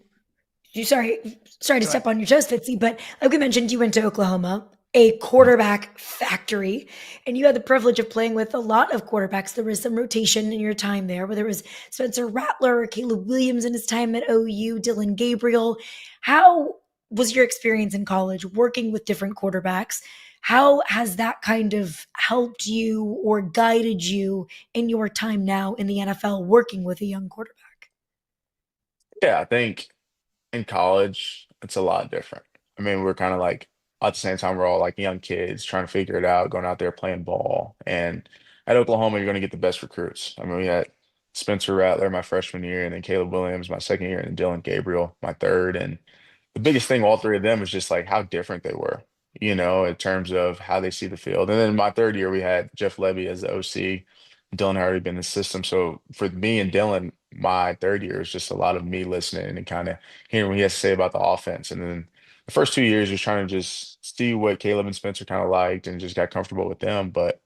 Speaker 2: sorry to
Speaker 1: Go ahead.
Speaker 2: step on your toes, Fitzy, but like we mentioned, you went to Oklahoma, a quarterback factory, and you had the privilege of playing with a lot of quarterbacks. There was some rotation in your time there, whether it was Spencer Rattler, Caleb Williams in his time at OU, Dylan Gabriel. How was your experience in college working with different quarterbacks? How has that kind of helped you or guided you in your time now in the NFL working with a young quarterback?
Speaker 5: Yeah, I think in college, it's a lot different. I mean, we're kind of like at the same time, we're all like young kids trying to figure it out, going out there playing ball. And at Oklahoma, you're going to get the best recruits. I mean, we had Spencer Rattler my freshman year, and then Caleb Williams my second year, and then Dylan Gabriel my third. And the biggest thing, all three of them, is just like how different they were, in terms of how they see the field. And then my third year, we had Jeff Levy as the OC. Dylan had already been in the system. So for me and Dylan, my third year is just a lot of me listening and kind of hearing what he has to say about the offense. And then the first 2 years was trying to just see what Caleb and Spencer kind of liked and just got comfortable with them. But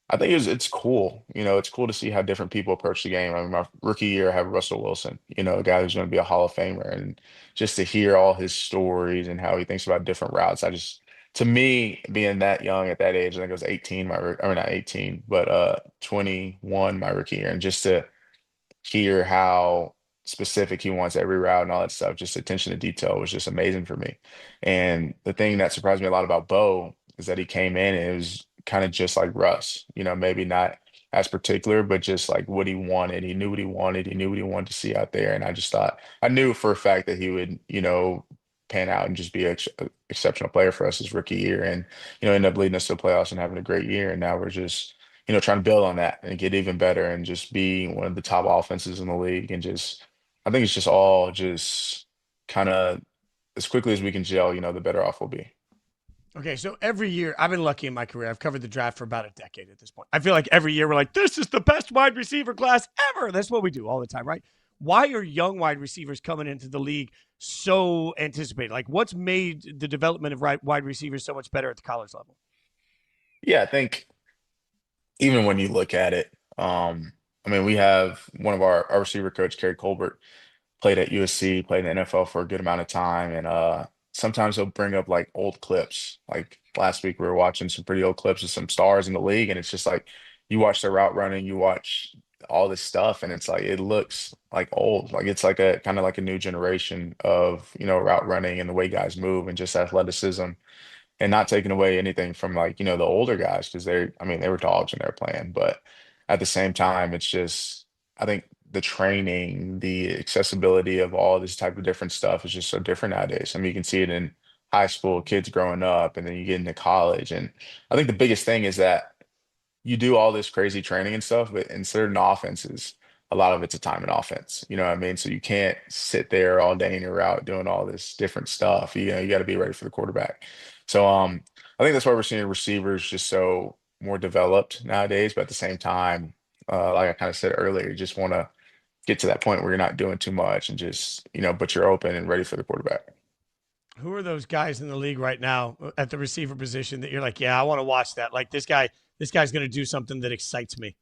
Speaker 5: I think it's cool. It's cool to see how different people approach the game. I mean, my rookie year, I have Russell Wilson, a guy who's going to be a Hall of Famer, and just to hear all his stories and how he thinks about different routes. To me, being that young at that age, I think I was 18, or not 18, but 21 my rookie year, and just to hear how specific he wants every route and all that stuff. Just attention to detail was just amazing for me. And the thing that surprised me a lot about Bo is that he came in and it was kind of just like Russ, maybe not as particular, but just like what he wanted. He knew what he wanted. He knew what he wanted to see out there. And I just thought, I knew for a fact that he would, pan out and just be an exceptional player for us his rookie year. And, end up leading us to the playoffs and having a great year. And now we're just, trying to build on that and get even better and just be one of the top offenses in the league. And just, I think it's just all just kind of as quickly as we can gel, the better off we'll be.
Speaker 1: Okay, so every year, I've been lucky in my career. I've covered the draft for about a decade at this point. I feel like every year we're like, this is the best wide receiver class ever. That's what we do all the time, right? Why are young wide receivers coming into the league so anticipated? Like, what's made the development of wide receivers so much better at the college level?
Speaker 5: Yeah, I think even when you look at it, we have one of our receiver coach, Kerry Colbert, played at USC, played in the NFL for a good amount of time, and sometimes he'll bring up like old clips. Like last week, we were watching some pretty old clips of some stars in the league, and it's just like you watch their route running, you watch all this stuff, and it's like it looks like old. Like it's like a kind of like a new generation of route running and the way guys move and just athleticism and not taking away anything from like, the older guys because they were dogs when they were playing. But at the same time, it's just, I think the training, the accessibility of all this type of different stuff is just so different nowadays. I mean, you can see it in high school, kids growing up, and then you get into college. And I think the biggest thing is that you do all this crazy training and stuff, but in certain offenses, a lot of it's a time and offense. You know what I mean? So you can't sit there all day in your route doing all this different stuff. You got to be ready for the quarterback. So I think that's why we're seeing receivers just so more developed nowadays. But at the same time, like I kind of said earlier, you just want to get to that point where you're not doing too much and just, but you're open and ready for the quarterback.
Speaker 1: Who are those guys in the league right now at the receiver position that you're like, yeah, I want to watch that. Like this guy's going to do something that excites me.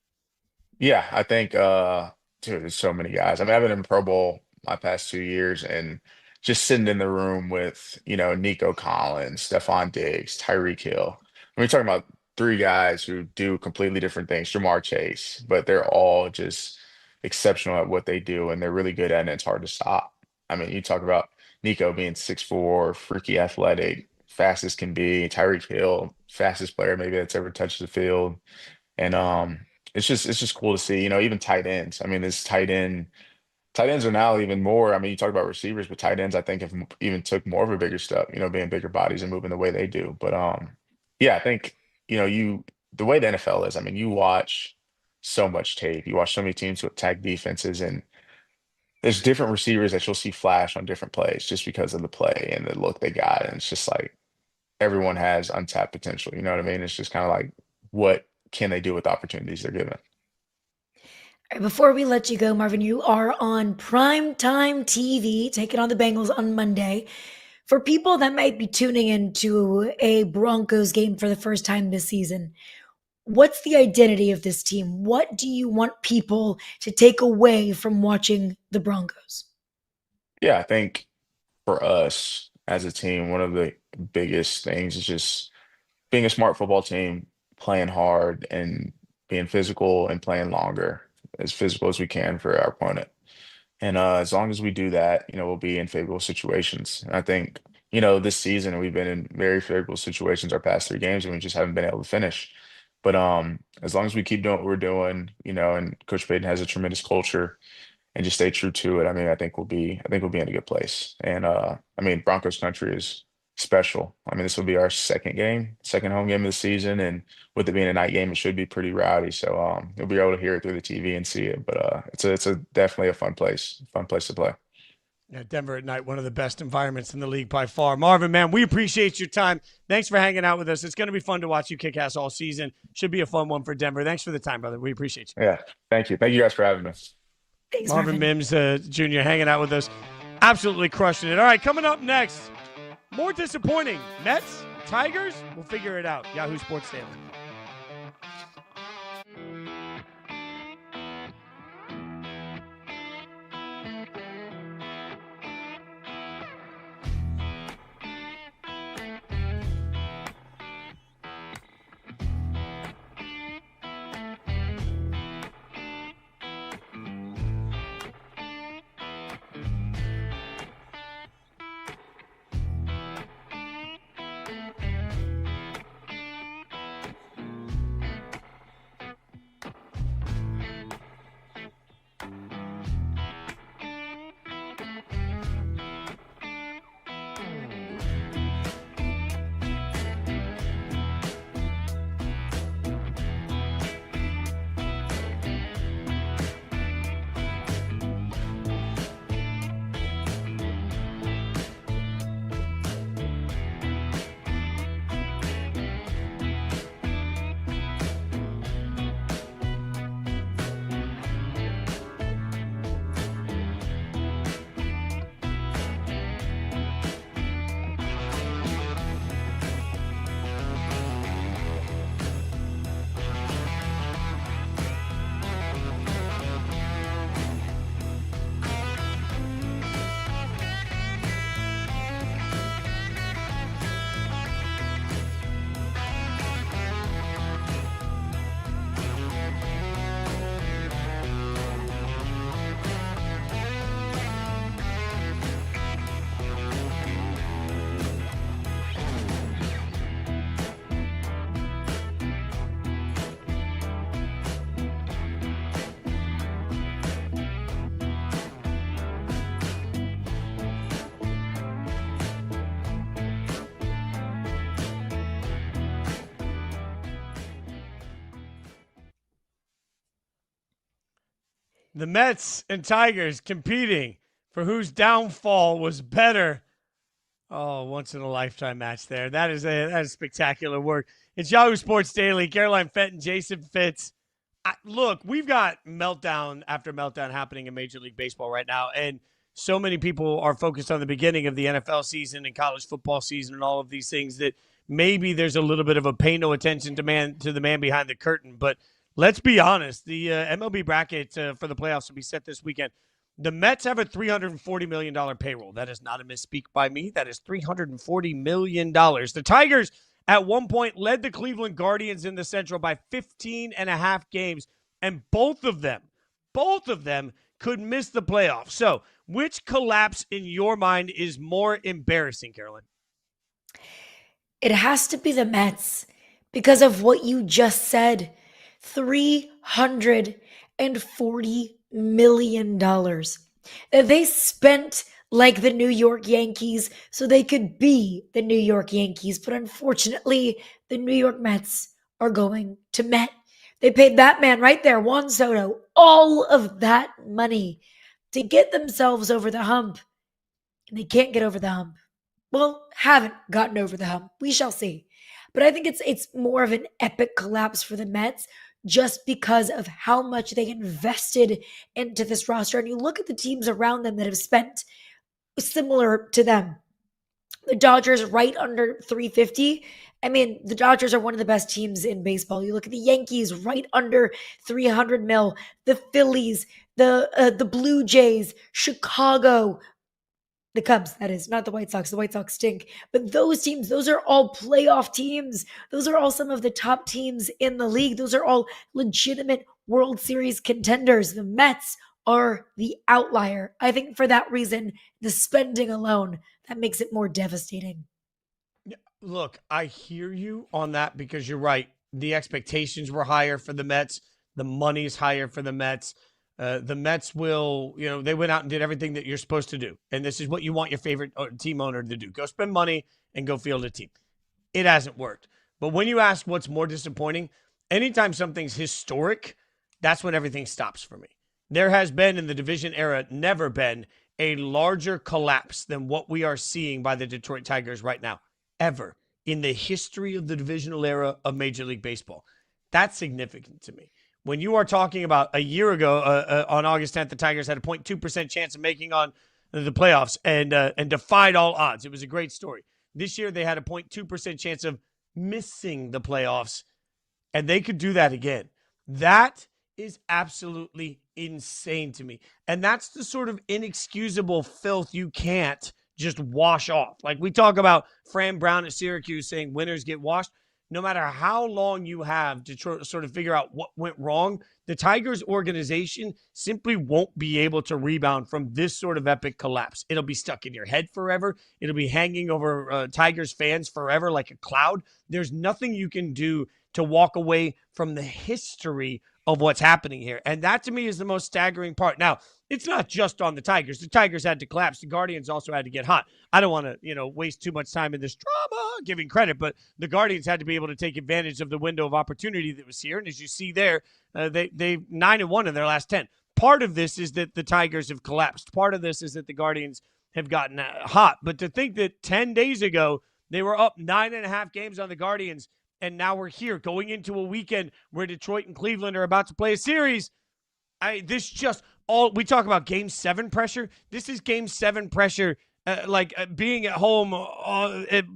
Speaker 5: Yeah, I think, dude, there's so many guys. I mean, I've been in Pro Bowl my past 2 years and just sitting in the room with, Nico Collins, Stephon Diggs, Tyreek Hill. I mean, we're talking about three guys who do completely different things, Jamar Chase, but they're all just exceptional at what they do and they're really good at it and it's hard to stop. I mean, you talk about Nico being 6'4", freaky athletic, fast as can be, Tyreek Hill, fastest player maybe that's ever touched the field. And it's just cool to see, even tight ends. I mean, this tight ends are now even more. I mean, you talk about receivers, but tight ends I think have even took more of a bigger step, being bigger bodies and moving the way they do. But yeah, I think, the way the NFL is, I mean, you watch so much tape, you watch so many teams who attack defenses and there's different receivers that you'll see flash on different plays just because of the play and the look they got. And it's just like everyone has untapped potential. You know what I mean? It's just kind of like what can they do with the opportunities they're given?
Speaker 2: All right, before we let you go, Marvin, you are on primetime TV, taking on the Bengals on Monday. For people that might be tuning into a Broncos game for the first time this season, what's the identity of this team? What do you want people to take away from watching the Broncos?
Speaker 5: Yeah, I think for us as a team, one of the biggest things is just being a smart football team, playing hard and being physical and playing longer, as physical as we can for our opponent. And as long as we do that, we'll be in favorable situations. And I think, this season we've been in very favorable situations our past three games, and we just haven't been able to finish. But as long as we keep doing what we're doing, and Coach Payton has a tremendous culture and just stay true to it, I mean, I think we'll be in a good place. And Broncos country is special. I mean, this will be our second home game of the season, and with it being a night game, it should be pretty rowdy. So you'll be able to hear it through the TV and see it. But it's a definitely a fun place to play.
Speaker 1: Yeah, Denver at night, one of the best environments in the league by far. Marvin, man, we appreciate your time. Thanks for hanging out with us. It's going to be fun to watch you kick ass all season. Should be a fun one for Denver. Thanks for the time, brother. We appreciate you.
Speaker 5: Yeah, thank you. Thank you guys for having us.
Speaker 2: Thanks,
Speaker 1: Marvin Mims Jr. hanging out with us. Absolutely crushing it. All right, coming up next, more disappointing. Mets, Tigers, we'll figure it out. Yahoo Sports Daily. The Mets and Tigers competing for whose downfall was better. Oh, once in a lifetime match there. That is spectacular work. It's Yahoo Sports Daily. Caroline Fenton, Jason Fitz. Look, we've got meltdown after meltdown happening in Major League Baseball right now, and so many people are focused on the beginning of the NFL season and college football season and all of these things that maybe there's a little bit of a pay no attention to the man behind the curtain. But let's be honest, the MLB bracket for the playoffs will be set this weekend. The Mets have a $340 million payroll. That is not a misspeak by me. That is $340 million. The Tigers at one point led the Cleveland Guardians in the Central by 15 and a half games, and both of them could miss the playoffs. So which collapse in your mind is more embarrassing, Carolyn?
Speaker 2: It has to be the Mets because of what you just said. $340 million that they spent like the New York Yankees so they could be the New York Yankees. But unfortunately, the New York Mets are going to Met. They paid that man right there, Juan Soto, all of that money to get themselves over the hump. And they can't get over the hump. Well, haven't gotten over the hump. We shall see. But I think it's more of an epic collapse for the Mets just because of how much they invested into this roster. And you look at the teams around them that have spent similar to them. The Dodgers right under 350. I mean, the Dodgers are one of the best teams in baseball. You look at the Yankees right under 300 mil. The Phillies, the Blue Jays, Chicago, the Cubs, that is, not the White Sox. The White Sox stink. But those teams, those are all playoff teams. Those are all some of the top teams in the league. Those are all legitimate World Series contenders. The Mets are the outlier. I think for that reason, the spending alone, that makes it more devastating.
Speaker 1: Look, I hear you on that because you're right. The expectations were higher for the Mets. The money's higher for the Mets. The Mets will, they went out and did everything that you're supposed to do. And this is what you want your favorite team owner to do. Go spend money and go field a team. It hasn't worked. But when you ask what's more disappointing, anytime something's historic, that's when everything stops for me. There has been in the division era, never been a larger collapse than what we are seeing by the Detroit Tigers right now, ever in the history of the divisional era of Major League Baseball. That's significant to me. When you are talking about a year ago on August 10th, the Tigers had a 0.2% chance of making on the playoffs and defied all odds. It was a great story. This year, they had a 0.2% chance of missing the playoffs, and they could do that again. That is absolutely insane to me. And that's the sort of inexcusable filth you can't just wash off. Like we talk about Fran Brown at Syracuse saying winners get washed. No matter how long you have to sort of figure out what went wrong, the Tigers organization simply won't be able to rebound from this sort of epic collapse. It'll be stuck in your head forever. It'll be hanging over Tigers fans forever like a cloud. There's nothing you can do to walk away from the history of what's happening here. And that to me is the most staggering part. Now, it's not just on the Tigers. The Tigers had to collapse. The Guardians also had to get hot. I don't want to, waste too much time in this drama giving credit, but the Guardians had to be able to take advantage of the window of opportunity that was here. And as you see there, they 9-1 in their last 10. Part of this is that the Tigers have collapsed. Part of this is that the Guardians have gotten hot. But to think that 10 days ago, they were up 9.5 games on the Guardians, and now we're here going into a weekend where Detroit and Cleveland are about to play a series. We talk about Game 7 pressure. This is Game 7 pressure, being at home,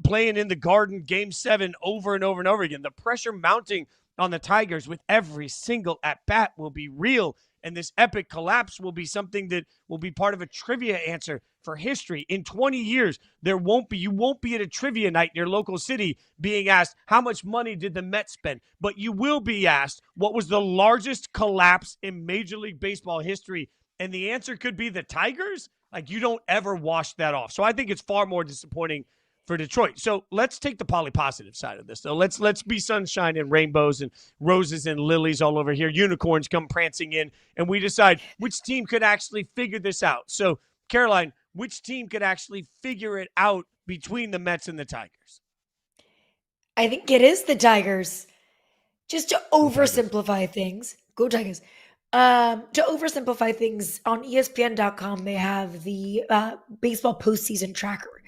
Speaker 1: playing in the Garden, Game 7 over and over and over again. The pressure mounting on the Tigers with every single at-bat will be real, and this epic collapse will be something that will be part of a trivia answer for history. In 20 years, you won't be at a trivia night in your local city being asked, how much money did the Mets spend? But you will be asked, what was the largest collapse in Major League Baseball history? And the answer could be the Tigers. Like, you don't ever wash that off. So I think it's far more disappointing for Detroit. So let's take the poly-positive side of this, though. Let's be sunshine and rainbows and roses and lilies all over here. Unicorns come prancing in, and we decide which team could actually figure this out. So, Caroline, which team could actually figure it out between the Mets and the Tigers?
Speaker 2: I think it is the Tigers. Just to oversimplify things, go Tigers. To oversimplify things, on ESPN.com, they have the baseball postseason tracker.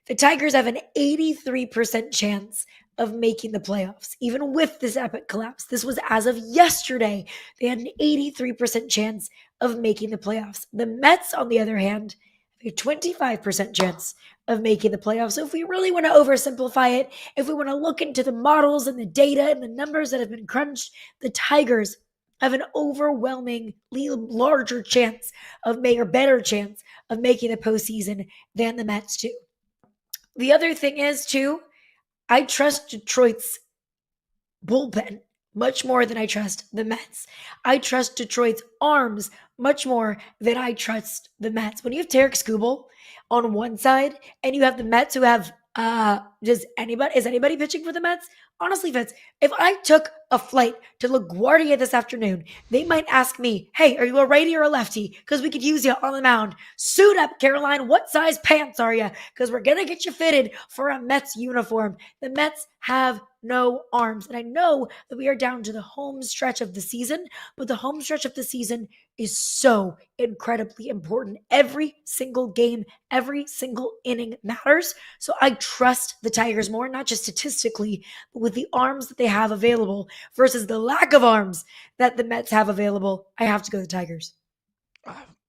Speaker 2: The Tigers have an 83% chance of making the playoffs, even with this epic collapse. This was as of yesterday. They had an 83% chance of making the playoffs. The Mets, on the other hand, have a 25% chance of making the playoffs. So if we really want to oversimplify it, if we want to look into the models and the data and the numbers that have been crunched, the Tigers have an overwhelmingly larger chance of making, or better chance of making the postseason than the Mets do. The other thing is, too, I trust Detroit's bullpen much more than I trust the Mets. I trust Detroit's arms much more than I trust the Mets. When you have Tarek Skubal on one side and you have the Mets who have is anybody pitching for the Mets? Honestly, Fitz, if I took a flight to LaGuardia this afternoon, they might ask me, hey, are you a righty or a lefty? Because we could use you on the mound. Suit up, Caroline. What size pants are you? Because we're going to get you fitted for a Mets uniform. The Mets have no arms. And I know that we are down to the home stretch of the season, but the home stretch of the season is so incredibly important. Every single game, every single inning matters. So I trust the Tigers more, not just statistically, but with the arms that they have available versus the lack of arms that the Mets have available. I have to go the Tigers.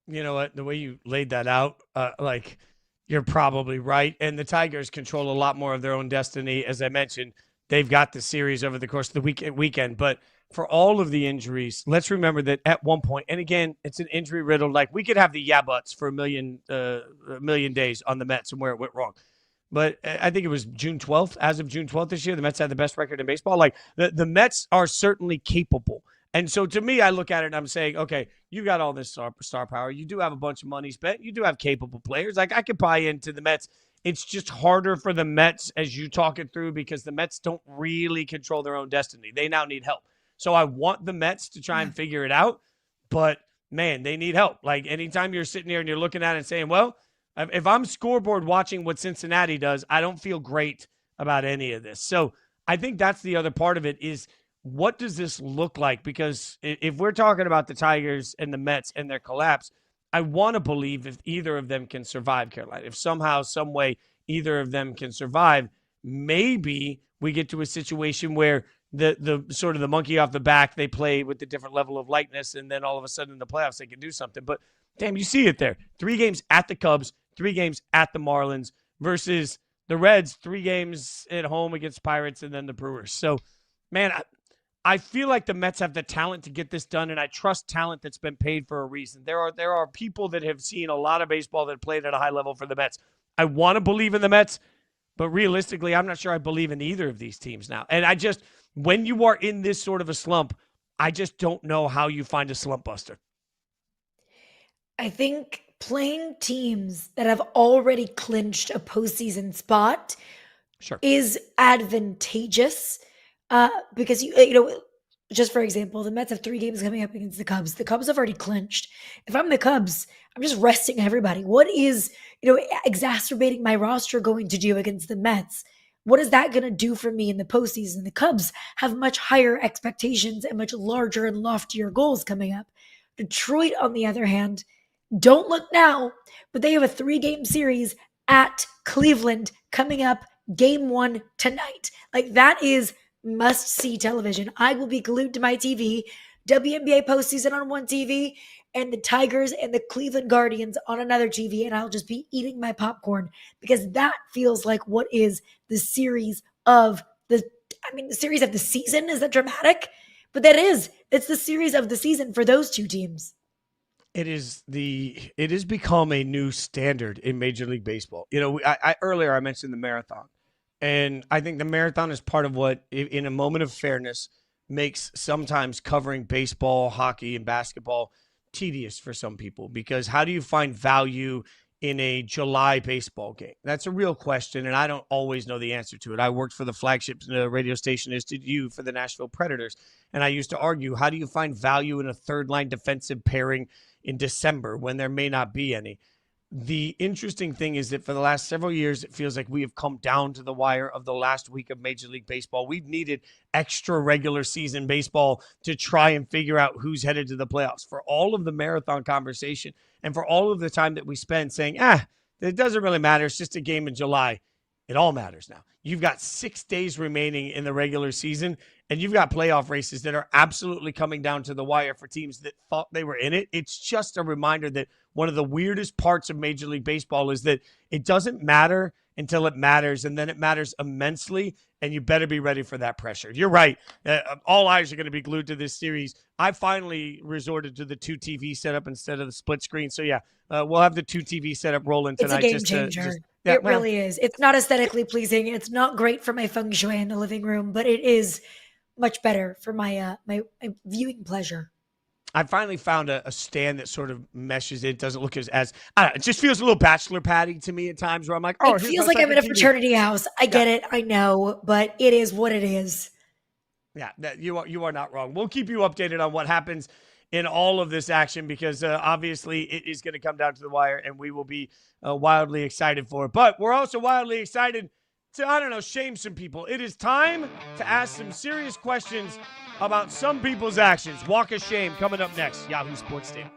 Speaker 1: You know what? The way you laid that out, you're probably right. And the Tigers control a lot more of their own destiny. As I mentioned, they've got the series over the course of the weekend. But for all of the injuries, let's remember that at one point, and again, it's an injury riddled. Like we could have the buts for a million days on the Mets and where it went wrong. But I think it was June 12th. As of June 12th this year, the Mets had the best record in baseball. Like the Mets are certainly capable. And so to me, I look at it and I'm saying, okay, you got all this star power. You do have a bunch of money spent. You do have capable players. Like I could buy into the Mets. It's just harder for the Mets as you talk it through because the Mets don't really control their own destiny. They now need help. So I want the Mets to try and figure it out. But, man, they need help. Like anytime you're sitting here and you're looking at it and saying, well, if I'm scoreboard watching what Cincinnati does, I don't feel great about any of this. So I think that's the other part of it is what does this look like? Because if we're talking about the Tigers and the Mets and their collapse, I want to believe if either of them can survive, Carolina, if somehow, some way, either of them can survive, maybe we get to a situation where the sort of the monkey off the back, they play with the different level of likeness, and then all of a sudden in the playoffs they can do something. But, damn, you see it there. 3 games at the Cubs, 3 games at the Marlins versus the Reds, 3 games at home against Pirates and then the Brewers. So, man, I feel like the Mets have the talent to get this done, and I trust talent that's been paid for a reason. There are people that have seen a lot of baseball that played at a high level for the Mets. I want to believe in the Mets, but realistically, I'm not sure I believe in either of these teams now. And when you are in this sort of a slump, I just don't know how you find a slump buster.
Speaker 2: I think playing teams that have already clinched a postseason spot is advantageous. Because just for example, the Mets have 3 games coming up against the Cubs. The Cubs have already clinched. If I'm the Cubs, I'm just resting everybody. What is, exacerbating my roster going to do against the Mets? What is that going to do for me in the postseason? The Cubs have much higher expectations and much larger and loftier goals coming up. Detroit, on the other hand, don't look now, but they have a 3-game series at Cleveland coming up, game 1 tonight. Like that is must-see television. I will be glued to my TV, WNBA postseason on one TV, and the Tigers and the Cleveland Guardians on another TV, and I'll just be eating my popcorn because that feels like what is the series of the series of the season. Is that dramatic? But it's the series of the season for those 2 teams.
Speaker 1: It has become a new standard in Major League Baseball. Earlier I mentioned the marathon. And I think the marathon is part of what, in a moment of fairness, makes sometimes covering baseball, hockey, and basketball tedious for some people. Because how do you find value in a July baseball game? That's a real question, and I don't always know the answer to it. I worked for the flagship radio station, as did you, for the Nashville Predators. And I used to argue, how do you find value in a third-line defensive pairing in December when there may not be any? the interesting thing is that for the last several years, it feels like we have come down to the wire of the last week of Major League Baseball. We've needed extra regular season baseball to try and figure out who's headed to the playoffs. For all of the marathon conversation and for all of the time that we spend saying, it doesn't really matter. It's just a game in July. It all matters now. You've got 6 days remaining in the regular season, and you've got playoff races that are absolutely coming down to the wire for teams that thought they were in it. It's just a reminder that one of the weirdest parts of Major League Baseball is that it doesn't matter until it matters, and then it matters immensely, and you better be ready for that pressure. You're right. All eyes are going to be glued to this series. I finally resorted to the 2 TV setup instead of the split screen. So, we'll have the 2 TV setup rolling tonight.
Speaker 2: It's a game changer. It really is. It's not aesthetically pleasing. It's not great for my feng shui in the living room, but it is much better for my my viewing pleasure.
Speaker 1: I finally found a stand that sort of meshes it. Doesn't look as I don't know, it just feels a little bachelor patty to me at times where I'm like,
Speaker 2: it feels like I'm in a fraternity house. I get it. I know, but it is what it is.
Speaker 1: Yeah, you are not wrong. We'll keep you updated on what happens in all of this action because obviously it is going to come down to the wire and we will be wildly excited for it. But we're also wildly excited to, shame some people. It is time to ask some serious questions about some people's actions. Walk of shame coming up next. Yahoo Sports Daily.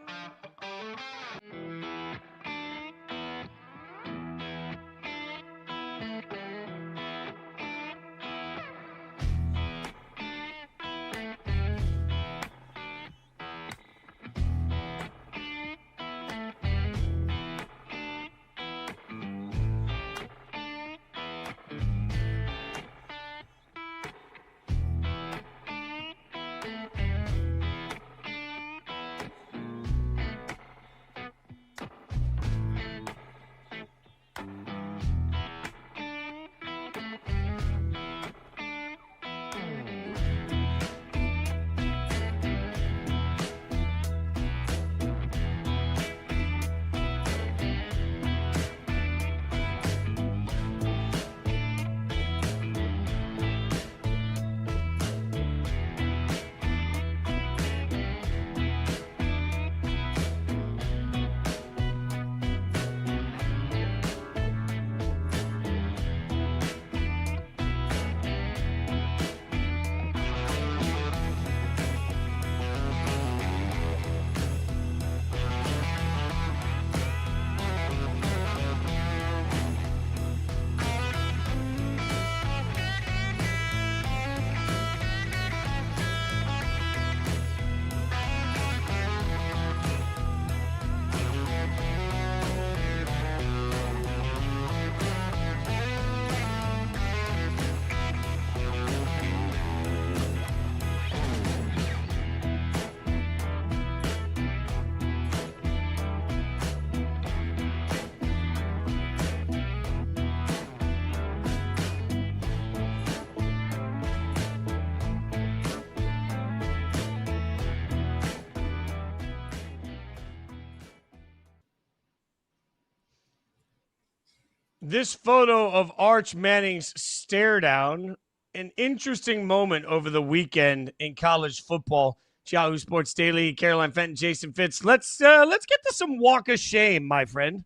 Speaker 1: This photo of Arch Manning's stare down, an interesting moment over the weekend in college football. Yahoo Sports Daily, Caroline Fenton, Jason Fitz. Let's get to some walk of shame, my friend.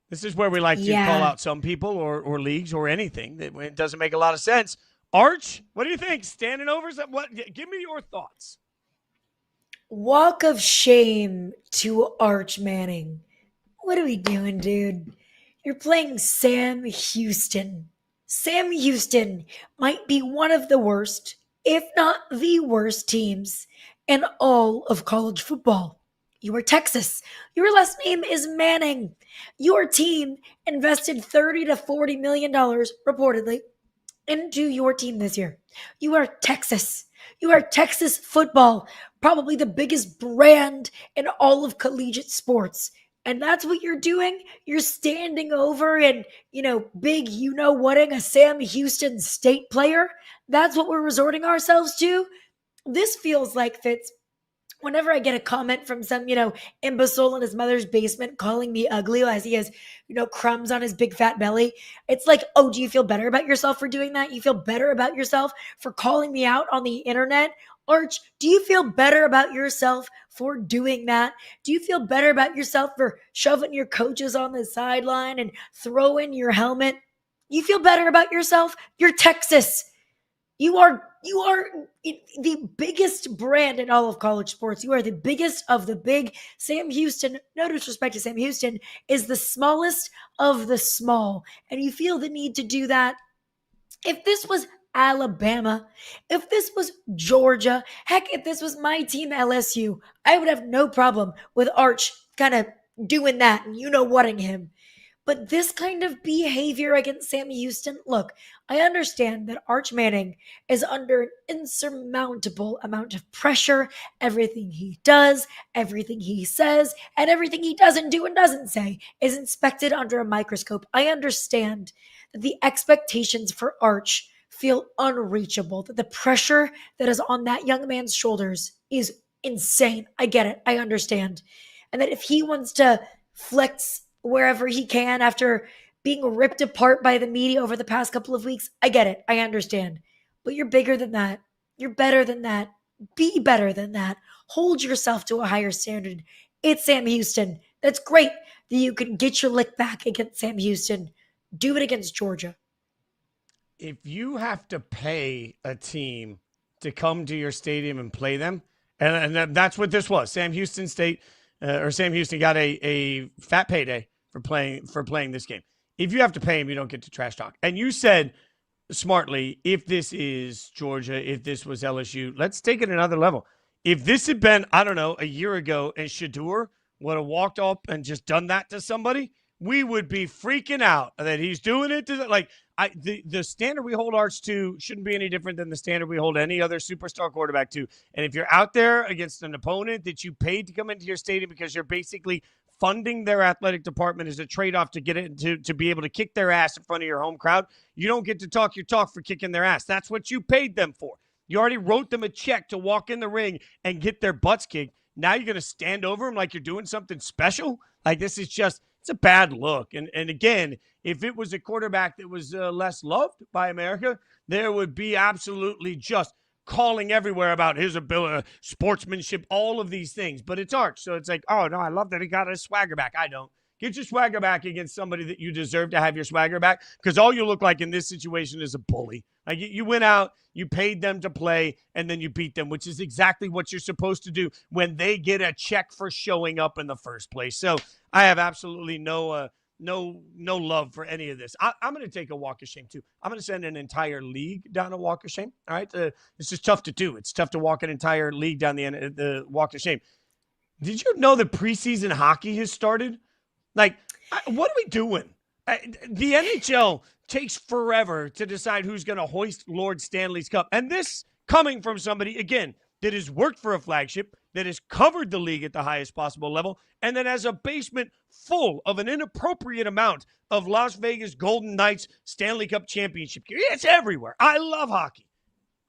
Speaker 1: This is where we like to call out some people or leagues or anything that it doesn't make a lot of sense. Arch, what do you think? Standing overs? What? Give me your thoughts.
Speaker 2: Walk of shame to Arch Manning. What are we doing, dude? You're playing Sam Houston. Sam Houston might be one of the worst, if not the worst teams in all of college football. You are Texas. Your last name is Manning. Your team invested $30 to $40 million, reportedly, into your team this year. You are Texas. You are Texas football, probably the biggest brand in all of collegiate sports. And that's what you're doing? You're standing over and, big whatting a Sam Houston State player? That's what we're resorting ourselves to? This feels like, Fitz, whenever I get a comment from some, imbecile in his mother's basement calling me ugly as he has, crumbs on his big fat belly, it's like, oh, do you feel better about yourself for doing that? You feel better about yourself for calling me out on the internet? Arch, do you feel better about yourself for doing that? Do you feel better about yourself for shoving your coaches on the sideline and throwing your helmet? You feel better about yourself? You're Texas. You are the biggest brand in all of college sports. You are the biggest of the big. Sam Houston, no disrespect to Sam Houston, is the smallest of the small. And you feel the need to do that. If this was Alabama, if this was Georgia, heck, if this was my team, LSU, I would have no problem with Arch kind of doing that and whatting him. But this kind of behavior against Sam Houston, look, I understand that Arch Manning is under an insurmountable amount of pressure. Everything he does, everything he says, and everything he doesn't do and doesn't say is inspected under a microscope. I understand that the expectations for Arch feel unreachable, that the pressure that is on that young man's shoulders is insane. I get it. I understand. And that if he wants to flex wherever he can after being ripped apart by the media over the past couple of weeks, I get it. I understand. But you're bigger than that. You're better than that. Be better than that. Hold yourself to a higher standard. It's Sam Houston. That's great that you can get your lick back against Sam Houston. Do it against Georgia.
Speaker 1: If you have to pay a team to come to your stadium and play them, and that's what this was. Sam Houston got a fat payday for playing this game. If you have to pay him, you don't get to trash talk. And you said smartly, if this is Georgia, if this was LSU, let's take it another level. If this had been, I don't know, a year ago, and Shedeur would have walked up and just done that to somebody, we would be freaking out that he's doing it to the standard we hold Arch to shouldn't be any different than the standard we hold any other superstar quarterback to. And if you're out there against an opponent that you paid to come into your stadium because you're basically funding their athletic department as a trade-off to get it to be able to kick their ass in front of your home crowd, you don't get to talk your talk for kicking their ass. That's what you paid them for. You already wrote them a check to walk in the ring and get their butts kicked. Now you're going to stand over them like you're doing something special? Like, this is just, it's a bad look. And again, if it was a quarterback that was less loved by America, there would be absolutely just calling everywhere about his ability, sportsmanship, all of these things. But it's Arch. So it's like, oh, no, I love that he got his swagger back. I don't. Get your swagger back against somebody that you deserve to have your swagger back, because all you look like in this situation is a bully. Like, you went out, you paid them to play, and then you beat them, which is exactly what you're supposed to do when they get a check for showing up in the first place. So I have absolutely no love for any of this. I'm going to take a walk of shame too. I'm going to send an entire league down a walk of shame. All right, this is tough to do. It's tough to walk an entire league down the walk of shame. Did you know that preseason hockey has started? Like, what are we doing? The NHL takes forever to decide who's going to hoist Lord Stanley's Cup. And this coming from somebody, again, that has worked for a flagship, that has covered the league at the highest possible level, and then has a basement full of an inappropriate amount of Las Vegas Golden Knights Stanley Cup championship gear. It's everywhere. I love hockey.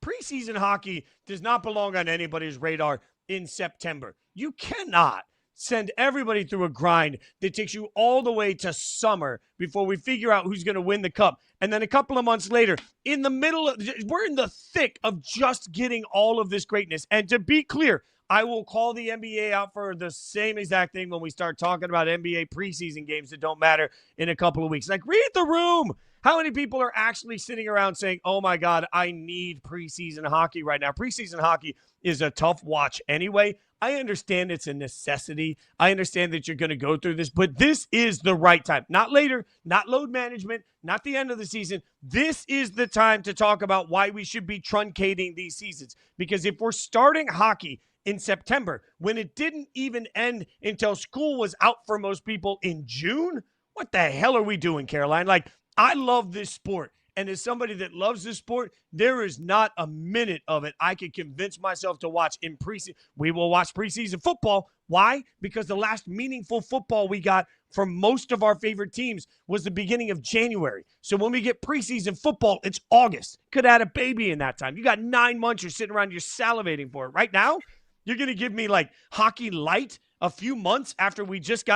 Speaker 1: Preseason hockey does not belong on anybody's radar in September. You cannot send everybody through a grind that takes you all the way to summer before we figure out who's going to win the cup. And then a couple of months later, we're in the thick of just getting all of this greatness. And to be clear, I will call the NBA out for the same exact thing when we start talking about NBA preseason games that don't matter in a couple of weeks. Like, read the room. How many people are actually sitting around saying, oh my God, I need preseason hockey right now? Preseason hockey is a tough watch anyway. I understand it's a necessity. I understand that you're going to go through this, but this is the right time. Not later, not load management, not the end of the season. This is the time to talk about why we should be truncating these seasons. Because if we're starting hockey in September, when it didn't even end until school was out for most people in June, what the hell are we doing, Caroline? Like, I love this sport. And as somebody that loves this sport, there is not a minute of it I could convince myself to watch in preseason. We will watch preseason football. Why? Because the last meaningful football we got from most of our favorite teams was the beginning of January. So when we get preseason football, it's August. Could have had a baby in that time. You got 9 months. You're sitting around, you're salivating for it. Right now, You're going to give me like hockey light a few months after we just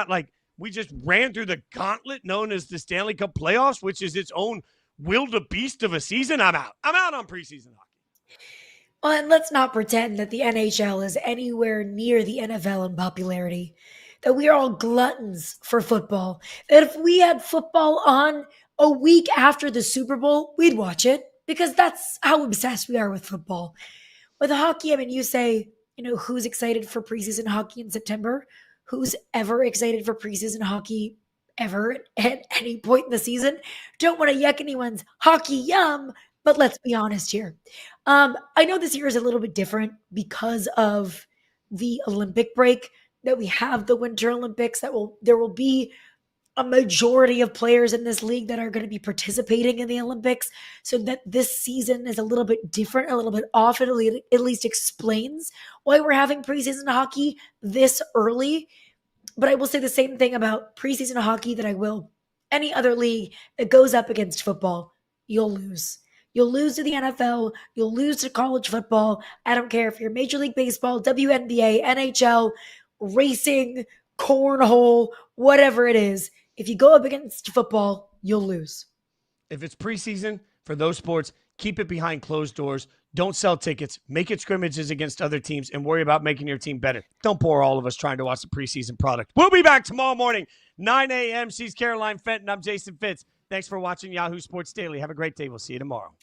Speaker 1: ran through the gauntlet known as the Stanley Cup playoffs, which is its own wildebeest of a season. I'm out. I'm out on preseason hockey.
Speaker 2: Well, and let's not pretend that the NHL is anywhere near the NFL in popularity, that we are all gluttons for football, that if we had football on a week after the Super Bowl, we'd watch it because that's how obsessed we are with football. With hockey, I mean, you say, who's excited for preseason hockey in September? Who's ever excited for preseason hockey ever at any point in the season? Don't want to yuck anyone's hockey yum, but let's be honest here. I know this year is a little bit different because of the Olympic break, that we have the Winter Olympics, there will be a majority of players in this league that are going to be participating in the Olympics, so that this season is a little bit different, a little bit off. It at least explains why we're having preseason hockey this early. But I will say the same thing about preseason hockey that I will any other league that goes up against football. You'll lose. You'll lose to the NFL. You'll lose to college football. I don't care if you're Major League Baseball, WNBA, NHL, racing, cornhole, whatever it is. If you go up against football, you'll lose.
Speaker 1: If it's preseason for those sports, keep it behind closed doors. Don't sell tickets. Make it scrimmages against other teams and worry about making your team better. Don't bore all of us trying to watch the preseason product. We'll be back tomorrow morning, 9 a.m. She's Caroline Fenton. I'm Jason Fitz. Thanks for watching Yahoo Sports Daily. Have a great day. We'll see you tomorrow.